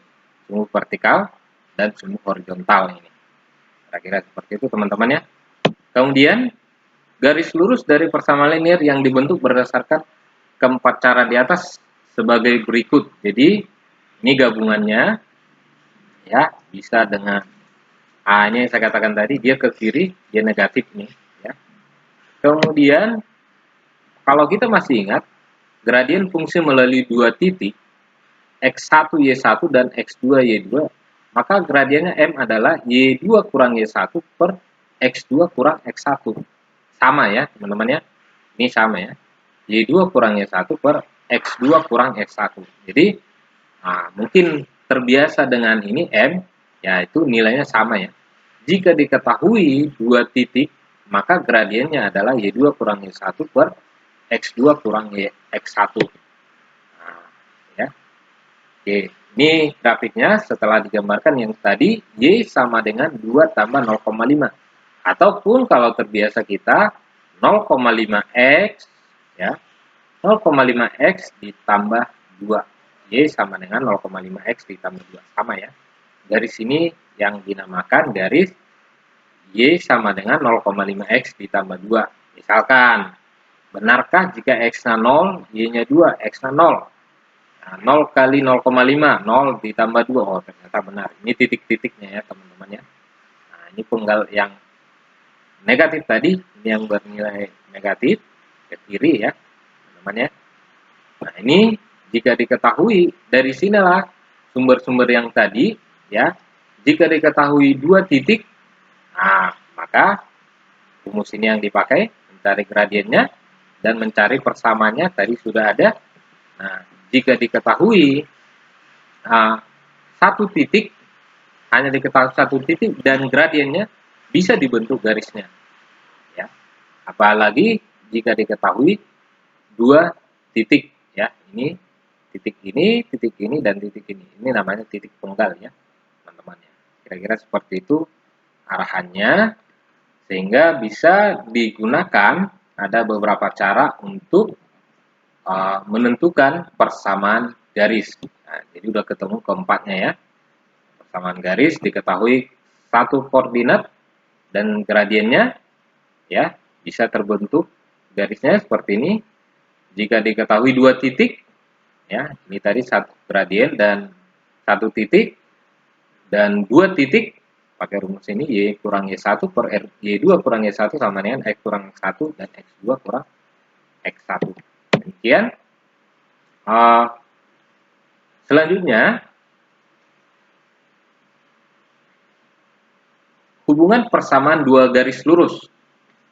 S1: sumbu vertikal dan sumbu horizontal ini. Kira-kira seperti itu teman-teman ya. Kemudian garis lurus dari persamaan linear yang dibentuk berdasarkan keempat cara di atas sebagai berikut. Jadi ini gabungannya ya, bisa dengan A-nya yang saya katakan tadi, dia ke kiri, dia negatif nih ya. Kemudian kalau kita masih ingat gradien fungsi melalui dua titik X1 Y1 dan X2 Y2, maka gradiennya M adalah Y2 kurang Y1 per X2 kurang X1. Sama ya teman-teman ya, ini sama ya, Y2 kurang Y1 per X2 kurang X1. Jadi mungkin terbiasa dengan ini M, yaitu nilainya sama ya. Jika diketahui dua titik, maka gradiennya adalah Y2 kurang Y1 per X2 kurang X1. Nah, ya. Oke, ini grafiknya setelah digambarkan yang tadi, Y sama dengan 2 tambah 0,5. Ataupun kalau terbiasa kita, 0,5X, ya, 0,5X ditambah 2. Y sama dengan 0,5X ditambah 2. Sama ya. Garis ini yang dinamakan garis Y sama dengan 0,5X ditambah 2. Misalkan, benarkah jika X-nya 0, Y-nya 2, X-nya 0? Nah, 0 kali 0,5, 0 ditambah 2. Oh, ternyata benar. Ini titik-titiknya ya, teman-teman ya. Nah, ini penggal yang negatif tadi, ini yang bernilai negatif, ke kiri ya, teman-teman ya. Nah, ini jika diketahui dari sinilah sumber-sumber yang tadi ya, jika diketahui dua titik, nah maka rumus ini yang dipakai mencari gradiennya dan mencari persamaannya tadi sudah ada. Nah, jika diketahui satu titik, hanya diketahui satu titik dan gradiennya bisa dibentuk garisnya ya. Apalagi jika diketahui dua titik ya, ini titik ini dan titik ini. Ini namanya titik penggal ya, teman-teman ya. Kira-kira seperti itu arahannya, sehingga bisa digunakan ada beberapa cara untuk menentukan persamaan garis. Nah, jadi udah ketemu keempatnya ya. Persamaan garis diketahui satu koordinat dan gradiennya ya, bisa terbentuk garisnya seperti ini. Jika diketahui dua titik ya, ini tadi satu gradien dan satu titik dan dua titik, pakai rumus ini Y kurang Y1 per Y2 kurang Y1 sama dengan X kurang X1 dan X2 kurang X1. Demikian. Selanjutnya, hubungan persamaan dua garis lurus.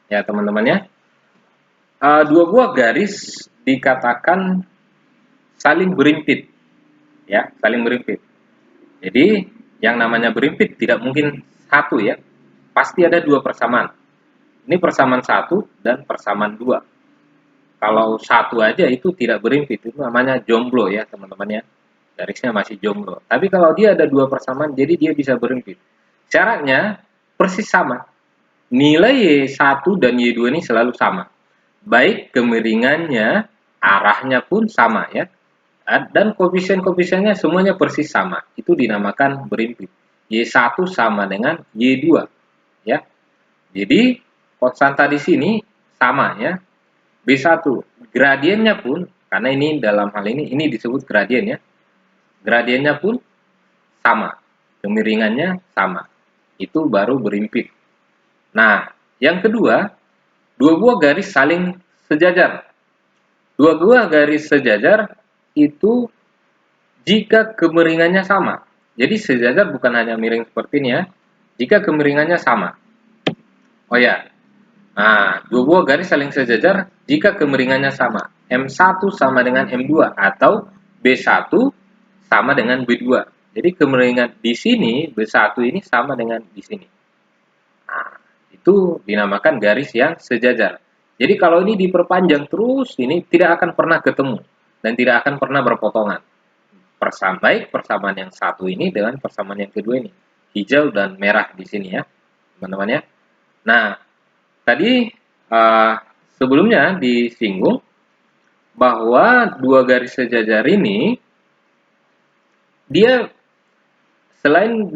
S1: Ya teman-teman ya. Dua buah garis dikatakan saling berimpit. Ya, saling berimpit. Jadi, yang namanya berimpit tidak mungkin satu ya. Pasti ada dua persamaan. Ini persamaan satu dan persamaan dua. Kalau satu aja itu tidak berimpit, itu namanya jomblo ya teman-teman ya. Garisnya masih jomblo. Tapi kalau dia ada dua persamaan, jadi dia bisa berimpit. Syaratnya persis sama. Nilai Y1 dan Y2 ini selalu sama. Baik kemiringannya, arahnya pun sama ya. Dan koefisien-koefisiennya semuanya persis sama. Itu dinamakan berimpit. Y1 sama dengan Y2 ya. Jadi konstanta di sini sama ya. B1 gradiennya pun, karena ini dalam hal ini disebut gradien ya. Gradiennya pun sama. Kemiringannya sama. Itu baru berimpit. Nah, yang kedua, dua buah garis saling sejajar. Dua buah garis sejajar itu jika kemiringannya sama. Jadi sejajar bukan hanya miring seperti ini ya. Jika kemiringannya sama. Oh ya. Nah, dua buah garis saling sejajar jika kemiringannya sama. M1 sama dengan M2 atau B1 sama dengan B2. Jadi kemiringan di sini B1 ini sama dengan di sini. Nah, itu dinamakan garis yang sejajar. Jadi kalau ini diperpanjang terus, ini tidak akan pernah ketemu dan tidak akan pernah berpotongan. Baik persamaan yang satu ini dengan persamaan yang kedua ini, hijau dan merah di sini ya, teman-teman ya. Nah, tadi sebelumnya disinggung bahwa dua garis sejajar ini dia selain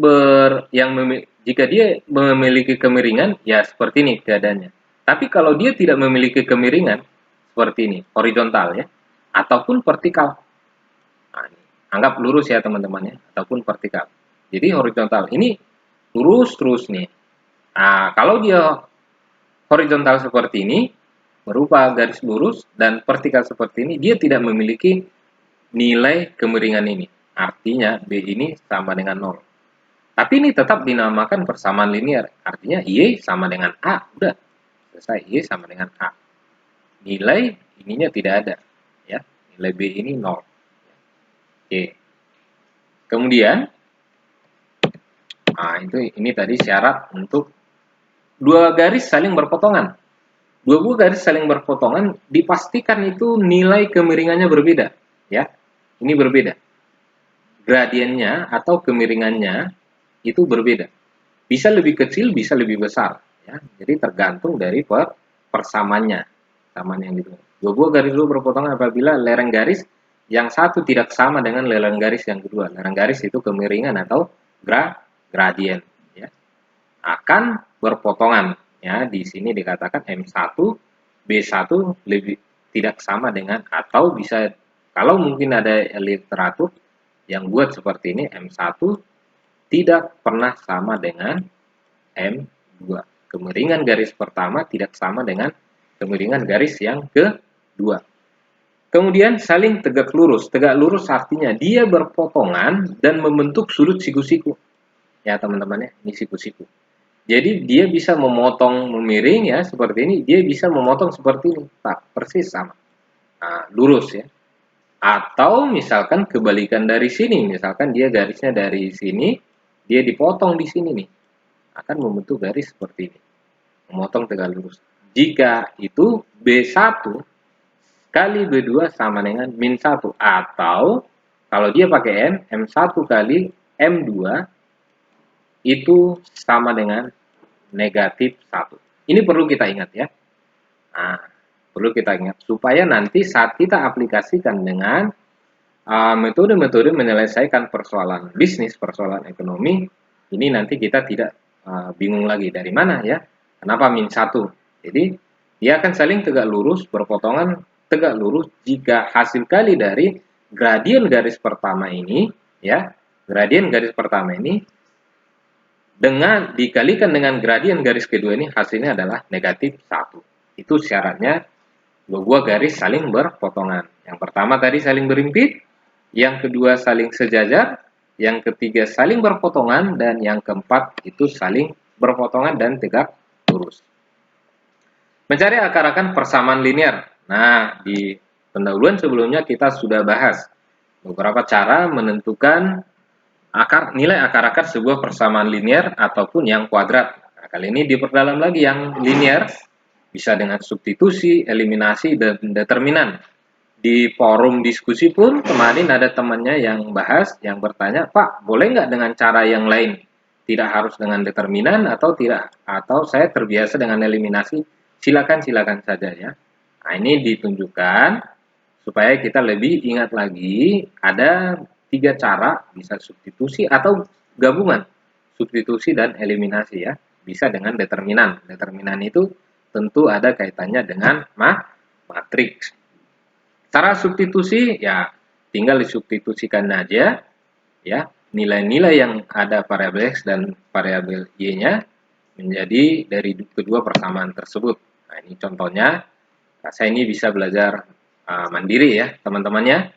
S1: Jika dia memiliki kemiringan, ya seperti ini keadaannya. Tapi kalau dia tidak memiliki kemiringan, seperti ini, horizontal ya, ataupun vertikal. Nah, ini. Anggap lurus ya teman-teman ya, ataupun vertikal. Jadi horizontal, ini lurus terus nih. Nah, kalau dia horizontal seperti ini, berupa garis lurus, dan vertikal seperti ini, dia tidak memiliki nilai kemiringan ini. Artinya, B ini sama dengan 0. Tapi ini tetap dinamakan persamaan linear. Artinya, Y sama dengan A. Udah, selesai. Y sama dengan A. Nilai ininya tidak ada. Ya, nilai B ini 0. Oke. Kemudian, nah ini tadi syarat untuk dua garis saling berpotongan. Dua buah garis saling berpotongan dipastikan itu nilai kemiringannya berbeda, ya. Ini berbeda. Gradiennya atau kemiringannya itu berbeda. Bisa lebih kecil, bisa lebih besar, ya. Jadi tergantung dari persamaannya, samaan yang gitu. Dua buah garis dulu berpotongan apabila lereng garis yang satu tidak sama dengan lereng garis yang kedua. Lereng garis itu kemiringan atau gradien, ya. Akan berpotongan. Ya, di sini dikatakan M1, B1 lebih tidak sama dengan, atau bisa, kalau mungkin ada literatur yang buat seperti ini, M1 tidak pernah sama dengan M2. Kemiringan garis pertama tidak sama dengan kemiringan garis yang kedua. Kemudian saling tegak lurus. Tegak lurus artinya dia berpotongan dan membentuk sudut siku-siku. Ya teman-teman ya, ini siku-siku. Jadi dia bisa memotong memiring ya seperti ini, dia bisa memotong seperti ini, tak persis sama. Nah, lurus ya. Atau misalkan kebalikan dari sini, misalkan dia garisnya dari sini, dia dipotong di sini nih, akan membentuk garis seperti ini, memotong tegak lurus. Jika itu B1 kali B2 sama dengan min 1, atau kalau dia pakai M1 kali M2 itu sama dengan negatif 1. Ini perlu kita ingat ya. Nah, perlu kita ingat supaya nanti saat kita aplikasikan dengan metode-metode menyelesaikan persoalan bisnis, persoalan ekonomi, ini nanti kita tidak bingung lagi dari mana ya. Kenapa min 1? Jadi, dia akan saling tegak lurus, berpotongan tegak lurus jika hasil kali dari gradien garis pertama ini, ya, gradien garis pertama ini dengan dikalikan dengan gradien garis kedua ini hasilnya adalah negatif 1. Itu syaratnya dua buah garis saling berpotongan. Yang pertama tadi saling berimpit, yang kedua saling sejajar, yang ketiga saling berpotongan, dan yang keempat itu saling berpotongan dan tegak lurus. Mencari akar-akar persamaan linear. Nah, di pendahuluan sebelumnya kita sudah bahas beberapa cara menentukan nilai akar-akar sebuah persamaan linear ataupun yang kuadrat. Nah, kali ini diperdalam lagi yang linear, bisa dengan substitusi, eliminasi, dan determinan. Di forum diskusi pun kemarin ada temannya yang bahas, yang bertanya, Pak, boleh nggak dengan cara yang lain? Tidak harus dengan determinan atau tidak, atau saya terbiasa dengan eliminasi, silakan saja ya. Nah, ini ditunjukkan supaya kita lebih ingat lagi, ada 3 cara, bisa substitusi atau gabungan substitusi dan eliminasi ya. Bisa dengan determinan. Determinan itu tentu ada kaitannya dengan matriks. Cara substitusi ya tinggal disubstitusikan aja ya nilai-nilai yang ada variabel X dan variabel Y-nya menjadi dari kedua persamaan tersebut. Nah, ini contohnya. Saya ini bisa belajar mandiri ya teman-temannya.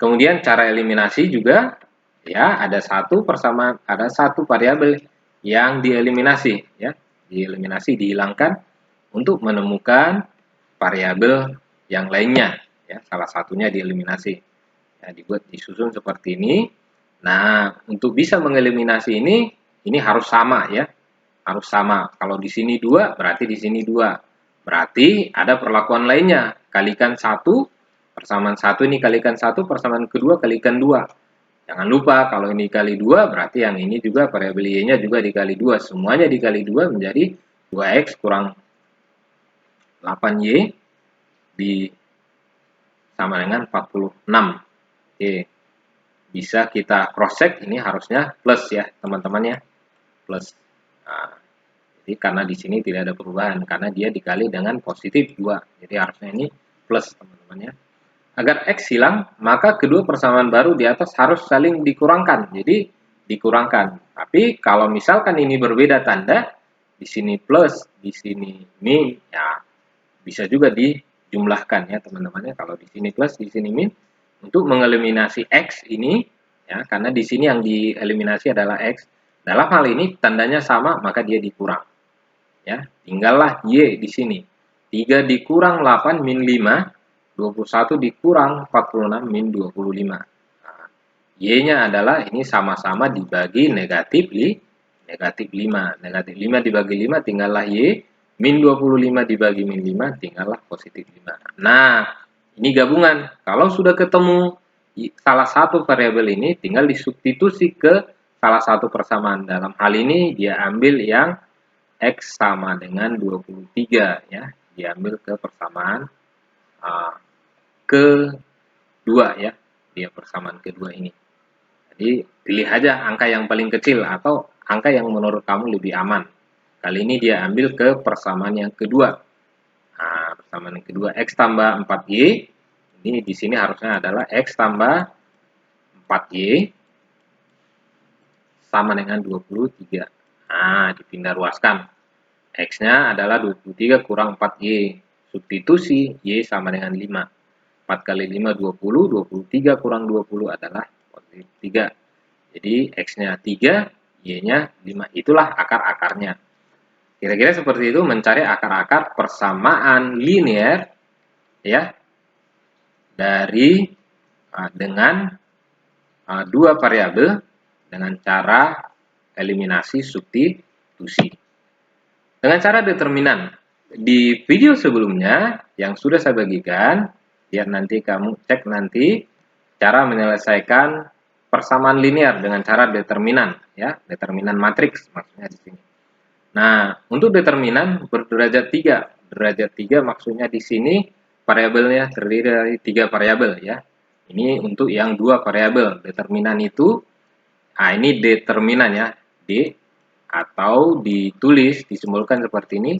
S1: Kemudian cara eliminasi juga ya ada satu persamaan, ada satu variabel yang dieliminasi ya, dihilangkan untuk menemukan variabel yang lainnya ya, salah satunya dieliminasi. Ya, disusun seperti ini. Nah, untuk bisa mengeliminasi ini harus sama ya. Harus sama. Kalau di sini 2, berarti di sini 2. Berarti ada perlakuan lainnya. Kalikan 1, persamaan 1 ini kalikan 1, persamaan kedua kalikan 2. Jangan lupa kalau ini kali 2, berarti yang ini juga variabel Y-nya juga dikali 2. Semuanya dikali 2 menjadi 2X kurang 8Y sama dengan 46. Oke. Bisa kita cross check, ini harusnya plus ya teman-teman ya. Plus. Nah, jadi karena di sini tidak ada perubahan karena dia dikali dengan positif 2. Jadi harusnya ini plus, teman-teman ya. Agar X hilang, maka kedua persamaan baru di atas harus saling dikurangkan. Jadi dikurangkan. Tapi kalau misalkan ini berbeda tanda, di sini plus, di sini min, ya bisa juga dijumlahkan ya teman-teman ya. Kalau di sini plus, di sini min, untuk mengeliminasi X ini, ya karena di sini yang dieliminasi adalah X. Dalam hal ini tandanya sama, maka dia dikurang. Ya, tinggallah Y di sini. 3 dikurang 8 min 5, 21 dikurang 46 min 25. Nah, Y-nya adalah ini sama-sama dibagi negatif 5. Negatif 5 dibagi 5 tinggallah Y, min 25 dibagi min 5 tinggallah positif 5. Nah, ini gabungan. Kalau sudah ketemu salah satu variabel ini, tinggal disubstitusi ke salah satu persamaan. Dalam hal ini dia ambil yang X sama dengan 23 ya, diambil ke persamaan kedua ya, dia persamaan kedua ini. Jadi pilih aja angka yang paling kecil atau angka yang menurut kamu lebih aman. Kali ini dia ambil ke persamaan yang kedua. Nah, persamaan yang kedua X tambah 4Y, ini di sini harusnya adalah X tambah 4Y sama dengan 23. Nah, dipindah ruaskan. X-nya adalah 23 kurang 4Y. Substitusi, Y sama dengan 5. 4 kali 5, 20. 23 kurang 20 adalah 3. Jadi, X-nya 3, Y-nya 5. Itulah akar-akarnya. Kira-kira seperti itu, mencari akar-akar persamaan linear ya dari dengan dua variabel dengan cara eliminasi substitusi. Dengan cara determinan, di video sebelumnya yang sudah saya bagikan, biar nanti kamu cek nanti cara menyelesaikan persamaan linear dengan cara determinan, ya, determinan matriks maksudnya di sini. Nah, untuk determinan berderajat 3. Derajat 3 maksudnya di sini variabelnya terdiri dari 3 variabel ya. Ini untuk yang 2 variabel. Determinan itu, nah ini determinan ya, D, atau ditulis disimbolkan seperti ini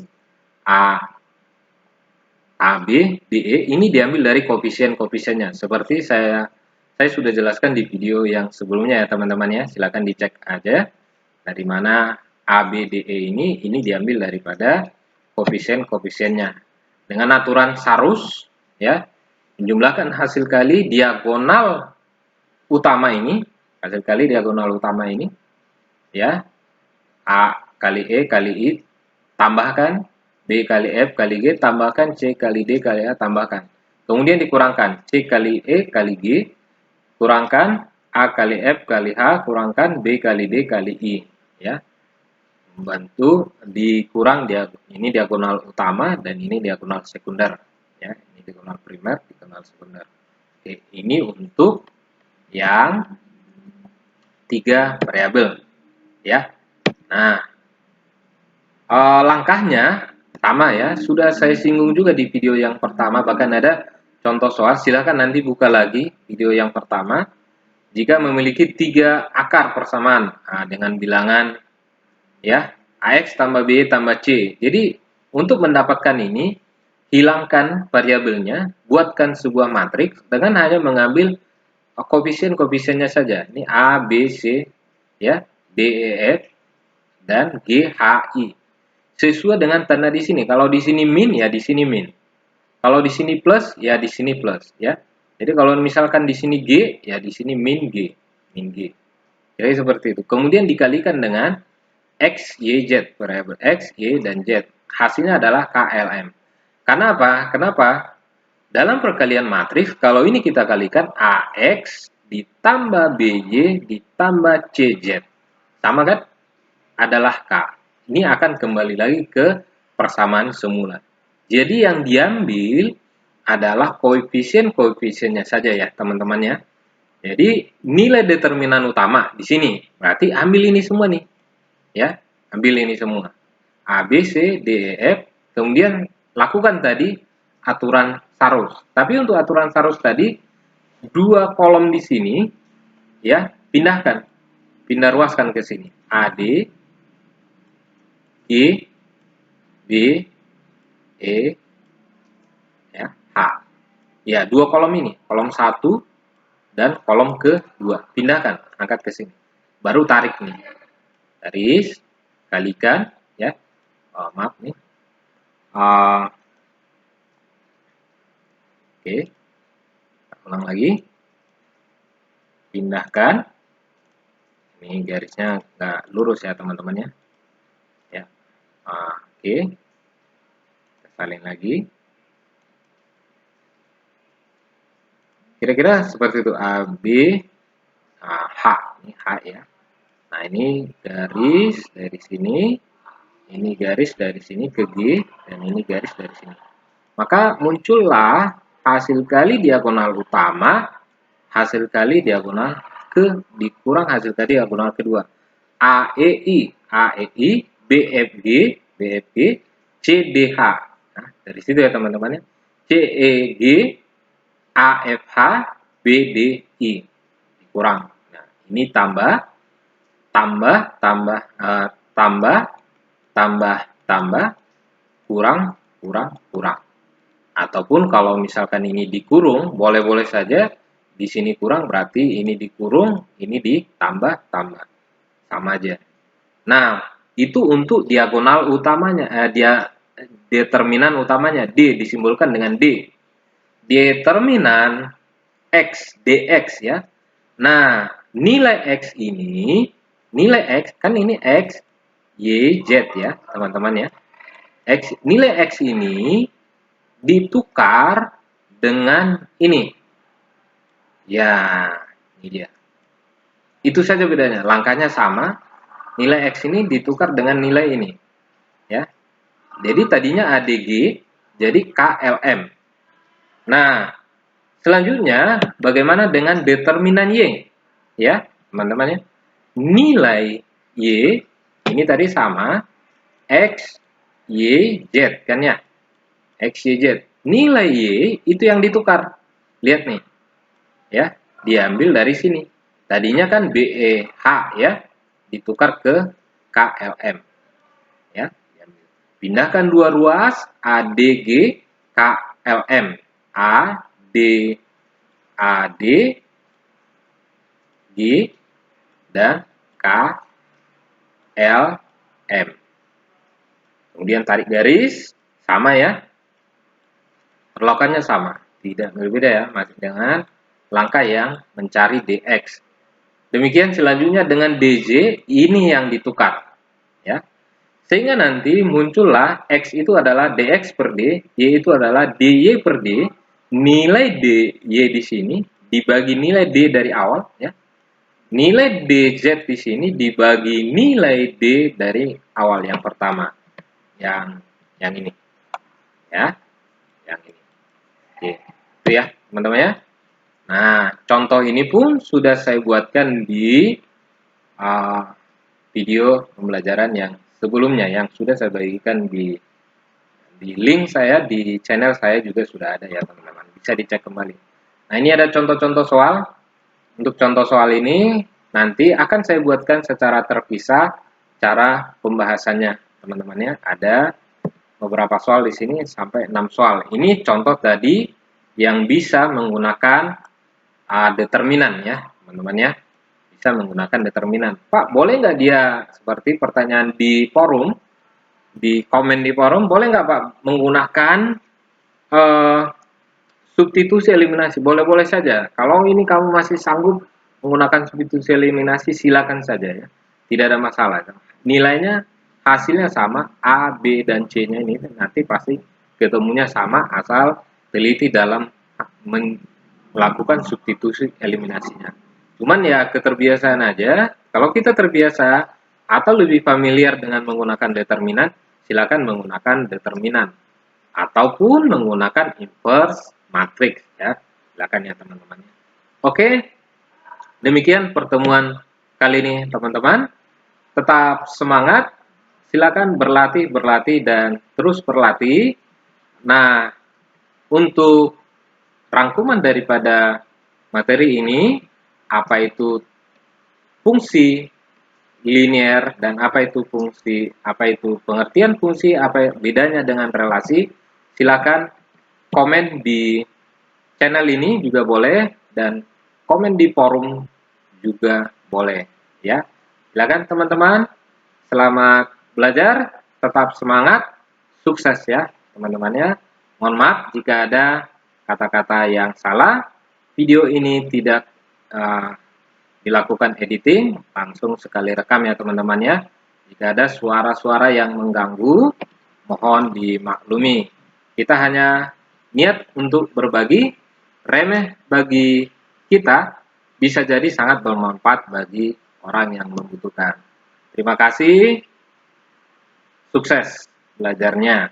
S1: A B D E, ini diambil dari koefisien-koefisiennya seperti saya sudah jelaskan di video yang sebelumnya ya teman-teman ya, silakan dicek aja dari mana A B D E ini diambil daripada koefisien-koefisiennya dengan aturan Sarus ya, menjumlahkan hasil kali diagonal utama ini, hasil kali diagonal utama ini ya, A kali E kali I tambahkan, B kali F kali G tambahkan, C kali D kali A tambahkan. Kemudian dikurangkan, C kali E kali G, kurangkan A kali F kali H, kurangkan B kali D kali I. Ya, membantu dikurang ini diagonal utama dan ini diagonal sekunder. Ya, ini diagonal primer, diagonal sekunder. Oke, ini untuk yang 3 variabel. Ya, nah, langkahnya sama ya, sudah saya singgung juga di video yang pertama, bahkan ada contoh soal, silahkan nanti buka lagi video yang pertama. Jika memiliki 3 akar persamaan dengan bilangan ya AX tambah B tambah C. Jadi untuk mendapatkan ini, hilangkan variabelnya, buatkan sebuah matriks dengan hanya mengambil koefisien-koefisiennya saja. Ini A, B, C, ya, D, E, F, dan G, H, I. Sesuai dengan tanda di sini. Kalau di sini min, ya di sini min. Kalau di sini plus, ya di sini plus, ya. Jadi kalau misalkan di sini G, ya di sini min G, min G. Jadi seperti itu. Kemudian dikalikan dengan X, Y, Z, variabel X, Y, dan Z. Hasilnya adalah KLM. Karena apa? Kenapa? Dalam perkalian matriks, kalau ini kita kalikan AX ditambah BY ditambah CZ. Sama kan? Adalah K. Ini akan kembali lagi ke persamaan semula. Jadi yang diambil adalah koefisien-koefisiennya saja ya teman-teman ya. Jadi nilai determinan utama di sini. Berarti ambil ini semua nih. Ya, ambil ini semua. A, B, C, D, E, F. Kemudian lakukan tadi aturan Sarus. Tapi untuk aturan Sarus tadi, 2 kolom di sini ya, pindahkan. Pindah ruaskan ke sini. AD I, B, E, ya, H. Ya, dua kolom ini, kolom 1 dan kolom kedua. Pindahkan, angkat ke sini. Baru tarik nih. Garis, kalikan, ya. Oh, maaf nih. Oke. Ulang lagi. Pindahkan. Ini garisnya nggak lurus ya teman-teman ya. Ya. Oke. Salin lagi. Kira-kira seperti itu. A, B, H. Ini H ya. Nah, ini garis dari sini. Ini garis dari sini ke G. Dan ini garis dari sini. Maka muncullah hasil kali diagonal utama, hasil kali diagonal dikurang hasil kali diagonal kedua. AEI, AEI, BFG, BFG, CDH. Nah, dari situ ya teman-teman ya. CEG, AFH, BDI. Dikurang. Nah, ini tambah, kurang, kurang. Ataupun kalau misalkan ini dikurung, boleh-boleh saja di sini kurang berarti ini dikurung, ini ditambah, sama aja. Nah, itu untuk diagonal utamanya, determinan utamanya D disimbolkan dengan D. Determinan X, dx ya. Nah, nilai X ini, nilai X kan ini X, Y, Z ya, teman-teman ya. Nilai X ini ditukar dengan ini. Ya, ini dia. Itu saja bedanya. Langkahnya sama. Nilai X ini ditukar dengan nilai ini. Ya. Jadi tadinya ADG jadi KLM. Nah, selanjutnya bagaimana dengan determinan Y? Ya, teman-teman ya. Nilai Y ini tadi sama X, Y, Z kan ya. X, Y, Z. Nilai Y itu yang ditukar. Lihat nih. Ya, diambil dari sini. Tadinya kan BEH ya, ditukar ke KLM. Ya, pindahkan dua ruas ADG KLM. AD G dan KLM. Kemudian tarik garis, sama ya. Perlakuannya sama, tidak berbeda ya, masih dengan langkah yang mencari dx. Demikian selanjutnya dengan dz, ini yang ditukar ya. Sehingga nanti muncullah x itu adalah dx per d, y itu adalah dy per d, nilai dy di sini dibagi nilai d dari awal ya. Nilai dz di sini dibagi nilai d dari awal yang pertama. Yang ini. Ya. Yang ini. Oke. Itu ya, teman-teman ya. Nah, contoh ini pun sudah saya buatkan di video pembelajaran yang sebelumnya yang sudah saya bagikan di link saya di channel saya juga sudah ada ya teman-teman. Bisa dicek kembali. Nah, ini ada contoh-contoh soal. Untuk contoh soal ini nanti akan saya buatkan secara terpisah cara pembahasannya teman-teman ya. Ada beberapa soal di sini sampai 6 soal. Ini contoh tadi yang bisa menggunakan determinan ya teman-teman ya. Bisa menggunakan determinan. Pak, boleh nggak dia seperti pertanyaan di forum, di komen di forum, boleh nggak Pak menggunakan substitusi eliminasi? Boleh-boleh saja. Kalau ini kamu masih sanggup menggunakan substitusi eliminasi, silakan saja ya. Tidak ada masalah. Nilainya hasilnya sama, A, B, dan C-nya ini nanti pasti ketemunya sama asal teliti dalam melakukan substitusi eliminasinya. Cuman ya keterbiasaan aja. Kalau kita terbiasa atau lebih familiar dengan menggunakan determinan, silakan menggunakan determinan ataupun menggunakan inverse matrix ya. Silakan ya teman-teman. Oke. Demikian pertemuan kali ini teman-teman. Tetap semangat. Silakan berlatih dan terus berlatih. Nah, untuk rangkuman daripada materi ini, apa itu fungsi linier, dan apa itu fungsi, apa itu pengertian fungsi, apa bedanya dengan relasi, silakan komen di channel ini juga boleh, dan komen di forum juga boleh, ya. Silakan teman-teman, selamat belajar, tetap semangat, sukses ya teman-temannya. Mohon maaf jika ada kata-kata yang salah. Video ini tidak dilakukan editing, langsung sekali rekam ya teman-teman ya. Jika ada suara-suara yang mengganggu, mohon dimaklumi. Kita hanya niat untuk berbagi, remeh bagi kita, bisa jadi sangat bermanfaat bagi orang yang membutuhkan. Terima kasih, sukses belajarnya.